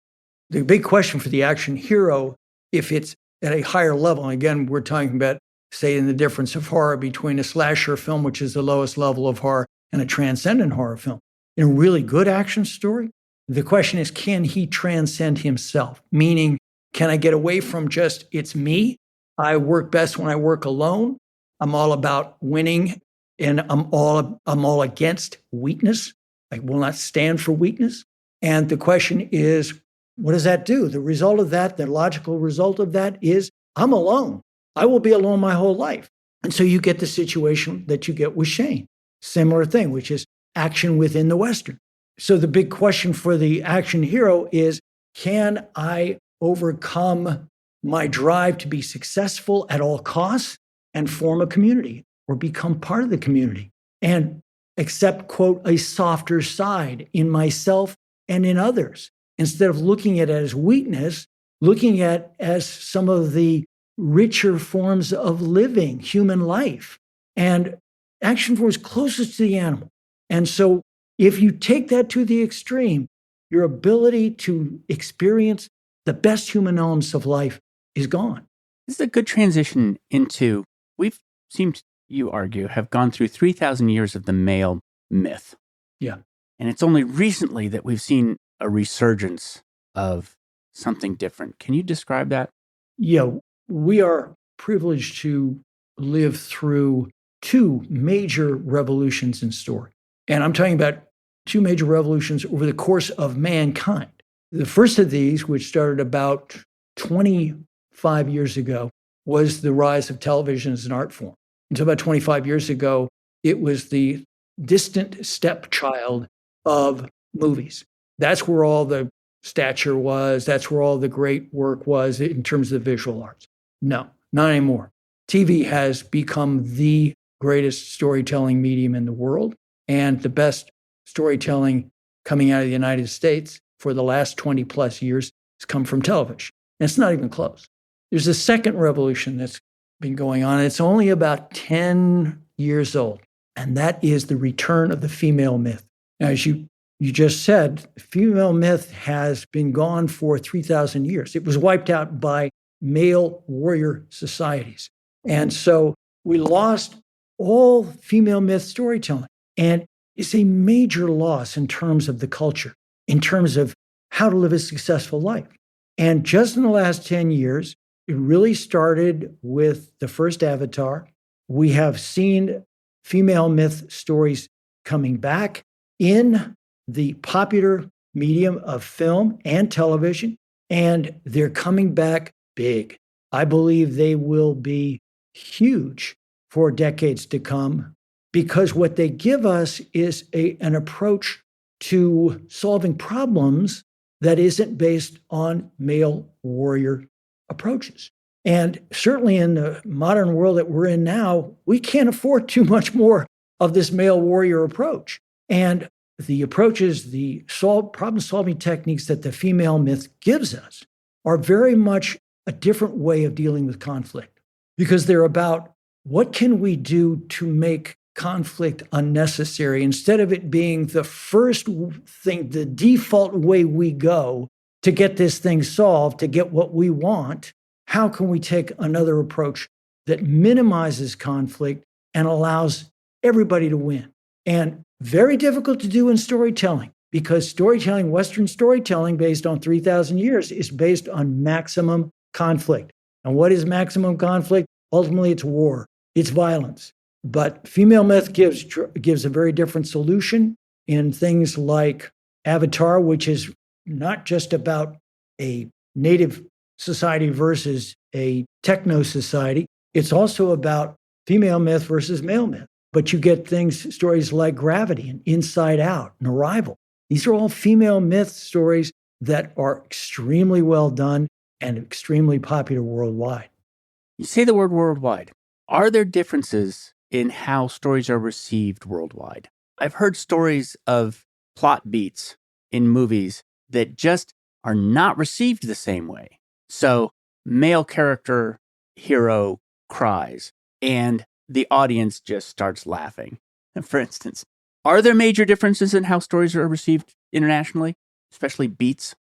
The big question for the action hero, if it's at a higher level. And again, we're talking about, say, in the difference of horror between a slasher film, which is the lowest level of horror, and a transcendent horror film. In a really good action story, the question is, can he transcend himself? Meaning, can I get away from just, it's me? I work best when I work alone. I'm all about winning, and I'm all against weakness. I will not stand for weakness. And the question is, what does that do? The result of that, the logical result of that is I'm alone. I will be alone my whole life. And so you get the situation that you get with Shane. Similar thing, which is action within the Western. So the big question for the action hero is, can I overcome my drive to be successful at all costs and form a community or become part of the community and accept, quote, a softer side in myself and in others, instead of looking at it as weakness, looking at as some of the richer forms of living human life. And action form is closest to the animal. And so if you take that to the extreme, your ability to experience the best human elements of life is gone. This is a good transition into, we've seemed, you argue, have gone through 3,000 years of the male myth. Yeah. And it's only recently that we've seen a resurgence of something different. Can you describe that? Yeah, we are privileged to live through two major revolutions in story. And I'm talking about two major revolutions over the course of mankind. The first of these, which started about 25 years ago, was the rise of television as an art form. Until about 25 years ago, it was the distant stepchild of movies. That's where all the stature was. That's where all the great work was in terms of the visual arts. No, not anymore. TV has become the greatest storytelling medium in the world, and the best storytelling coming out of the United States for the last 20 plus years has come from television. And it's not even close. There's a second revolution that's been going on, and it's only about 10 years old, and that is the return of the female myth. Now, as you just said, female myth has been gone for 3,000 years. It was wiped out by male warrior societies. And so we lost all female myth storytelling. And it's a major loss in terms of the culture, in terms of how to live a successful life. And just in the last 10 years, it really started with the first Avatar. We have seen female myth stories coming back in the popular medium of film and television, and they're coming back big. I believe they will be huge for decades to come, because what they give us is an approach to solving problems that isn't based on male warrior approaches. And certainly in the modern world that we're in now, we can't afford too much more of this male warrior approach. And the approaches, the problem-solving techniques that the female myth gives us are very much a different way of dealing with conflict, because they're about what can we do to make conflict unnecessary, instead of it being the first thing, the default way we go to get this thing solved, to get what we want. How can we take another approach that minimizes conflict and allows everybody to win? And very difficult to do in storytelling, because storytelling, Western storytelling based on 3,000 years, is based on maximum conflict. And what is maximum conflict? Ultimately, it's war, it's violence. But female myth gives a very different solution in things like Avatar, which is not just about a native society versus a techno society. It's also about female myth versus male myth. But you get stories like Gravity and Inside Out and Arrival. These are all female myth stories that are extremely well done and extremely popular worldwide. You say the word worldwide. Are there differences in how stories are received worldwide? I've heard stories of plot beats in movies that just are not received the same way. So, male character, hero cries, and the audience just starts laughing. For instance, are there major differences in how stories are received internationally, especially beats?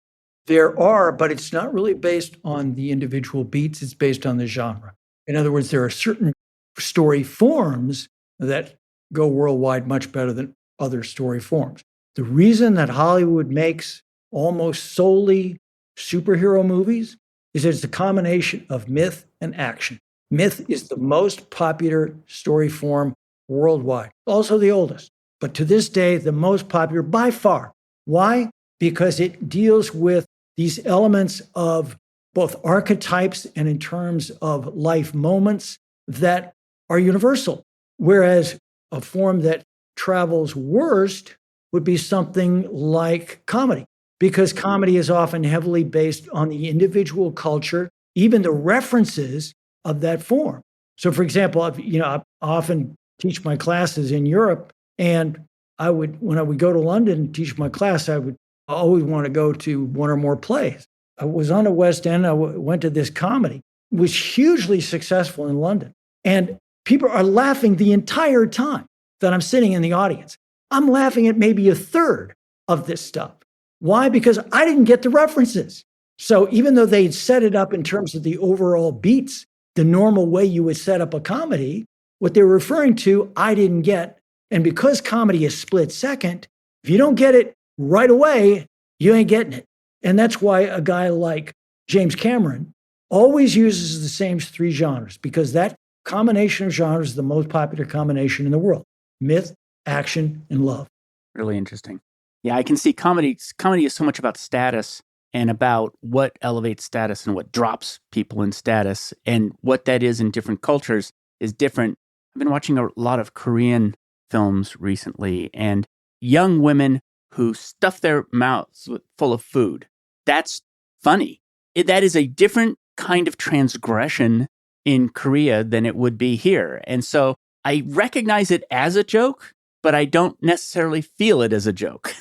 There are, but it's not really based on the individual beats, it's based on the genre. In other words, there are certain story forms that go worldwide much better than other story forms. The reason that Hollywood makes almost solely superhero movies is that it's a combination of myth and action. Myth is the most popular story form worldwide, also the oldest, but to this day, the most popular by far. Why? Because it deals with these elements of both archetypes and in terms of life moments that are universal. Whereas a form that travels worst would be something like comedy, because comedy is often heavily based on the individual culture, even the references of that form. So, for example, I often teach my classes in Europe, and when I would go to London and teach my class, I would always want to go to one or more plays. I was on the West End. I went to this comedy. It was hugely successful in London. And people are laughing the entire time that I'm sitting in the audience. I'm laughing at maybe a third of this stuff. Why? Because I didn't get the references. So even though they'd set it up in terms of the overall beats, the normal way you would set up a comedy, what they were referring to, I didn't get. And because comedy is split second, if you don't get it right away, you ain't getting it. And that's why a guy like James Cameron always uses the same three genres, because that combination of genres is the most popular combination in the world: myth, action, and love. Really interesting. Yeah, I can see comedy. Comedy is so much about status and about what elevates status and what drops people in status, and what that is in different cultures is different. I've been watching a lot of Korean films recently, and young women who stuff their mouths full of food. That's funny. That is a different kind of transgression in Korea than it would be here. And so I recognize it as a joke, but I don't necessarily feel it as a joke.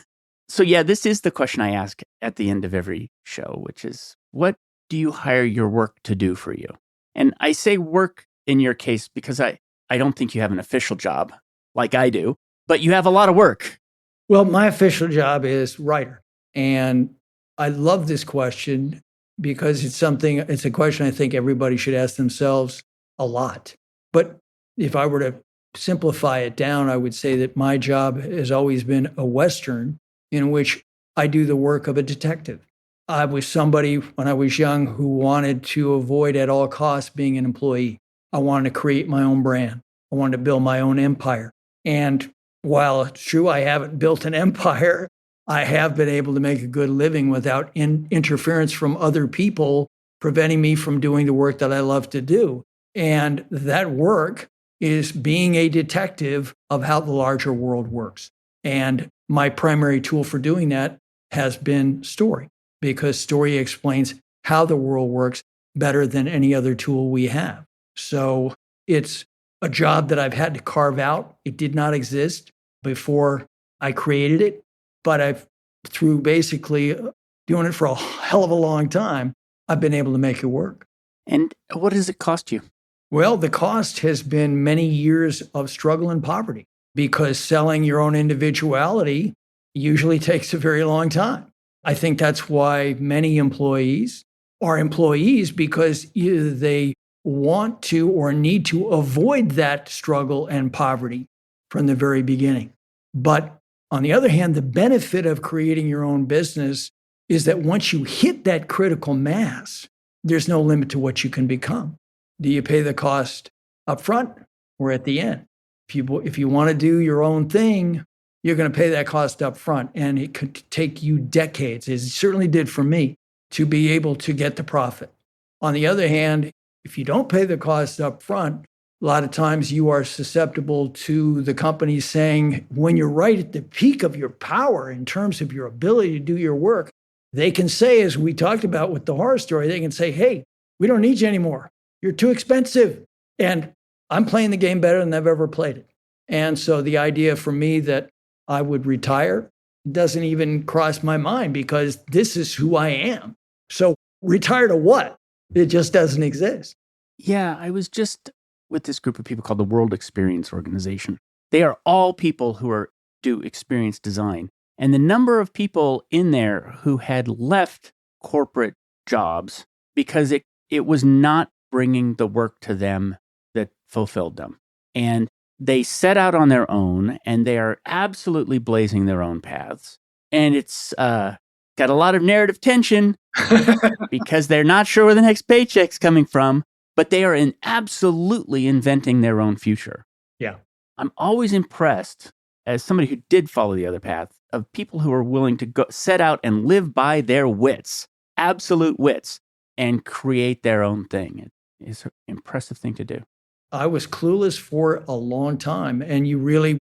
So yeah, this is the question I ask at the end of every show, which is, what do you hire your work to do for you? And I say work in your case because I don't think you have an official job like I do, but you have a lot of work. Well, my official job is writer. And I love this question because it's a question I think everybody should ask themselves a lot. But if I were to simplify it down, I would say that my job has always been a Western in which I do the work of a detective. I was somebody when I was young who wanted to avoid at all costs being an employee. I wanted to create my own brand. I wanted to build my own empire. And while it's true I haven't built an empire, I have been able to make a good living without interference from other people preventing me from doing the work that I love to do. And that work is being a detective of how the larger world works. And my primary tool for doing that has been story, because story explains how the world works better than any other tool we have. So it's a job that I've had to carve out. It did not exist before I created it, but through basically doing it for a hell of a long time, I've been able to make it work. And what does it cost you? Well, the cost has been many years of struggle and poverty, because selling your own individuality usually takes a very long time. I think that's why many employees are employees, because either they want to or need to avoid that struggle and poverty from the very beginning. But on the other hand, the benefit of creating your own business is that once you hit that critical mass, there's no limit to what you can become. Do you pay the cost up front or at the end? If you want to do your own thing, you're going to pay that cost up front. And it could take you decades, it certainly did for me, to be able to get the profit. On the other hand, if you don't pay the cost up front, a lot of times you are susceptible to the company saying, when you're right at the peak of your power in terms of your ability to do your work, they can say, as we talked about with the horror story, they can say, hey, we don't need you anymore. You're too expensive. And I'm playing the game better than I've ever played it. And so the idea for me that I would retire doesn't even cross my mind, because this is who I am. So retire to what? It just doesn't exist. Yeah, I was just with this group of people called the World Experience Organization. They are all people who do experience design. And the number of people in there who had left corporate jobs because it was not bringing the work to them that fulfilled them. And they set out on their own, and they are absolutely blazing their own paths. And it's got a lot of narrative tension because they're not sure where the next paycheck's coming from, but they are absolutely inventing their own future. Yeah. I'm always impressed, as somebody who did follow the other path, of people who are willing to go set out and live by their wits, absolute wits, and create their own thing. It is an impressive thing to do. I was clueless for a long time, and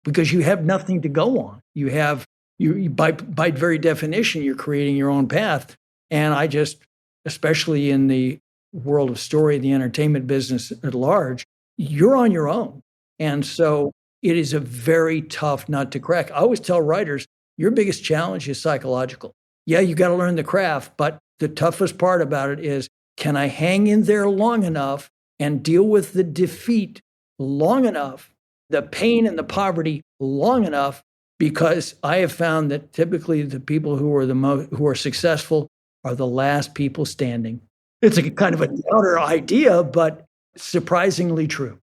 because you have nothing to go on. You have, by very definition, you're creating your own path. And I just, especially in the world of story, the entertainment business at large, you're on your own. And so it is a very tough nut to crack. I always tell writers, your biggest challenge is psychological. Yeah, you got to learn the craft, but the toughest part about it is, can I hang in there long enough and deal with the defeat long enough, the pain and the poverty long enough? Because I have found that typically the people who are successful are the last people standing. It's a kind of a downer idea, but surprisingly true.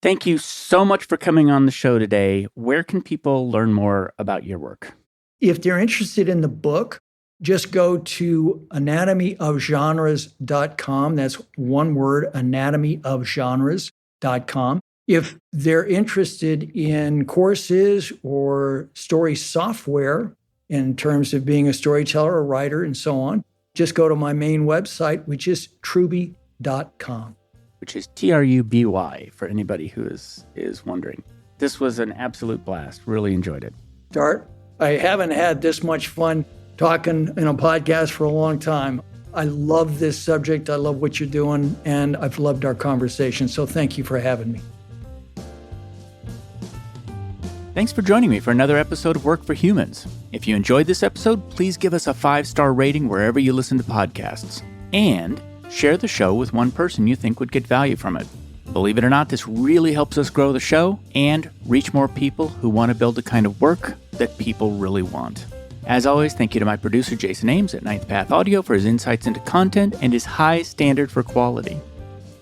Thank you so much for coming on the show today. Where can people learn more about your work? If they're interested in the book, just go to anatomyofgenres.com. That's one word, anatomyofgenres.com. If they're interested in courses or story software in terms of being a storyteller, a writer, and so on, just go to my main website, which is truby.com. Which is Truby for anybody who is wondering. This was an absolute blast. Really enjoyed it. Dart, I haven't had this much fun talking in a podcast for a long time. I love this subject. I love what you're doing, and I've loved our conversation. So thank you for having me. Thanks for joining me for another episode of Work for Humans. If you enjoyed this episode, please give us a 5-star rating wherever you listen to podcasts. And share the show with one person you think would get value from it. Believe it or not, this really helps us grow the show and reach more people who want to build the kind of work that people really want. As always, thank you to my producer, Jason Ames at Ninth Path Audio, for his insights into content and his high standard for quality.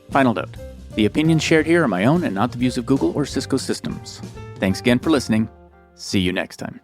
Final note, the opinions shared here are my own and not the views of Google or Cisco Systems. Thanks again for listening. See you next time.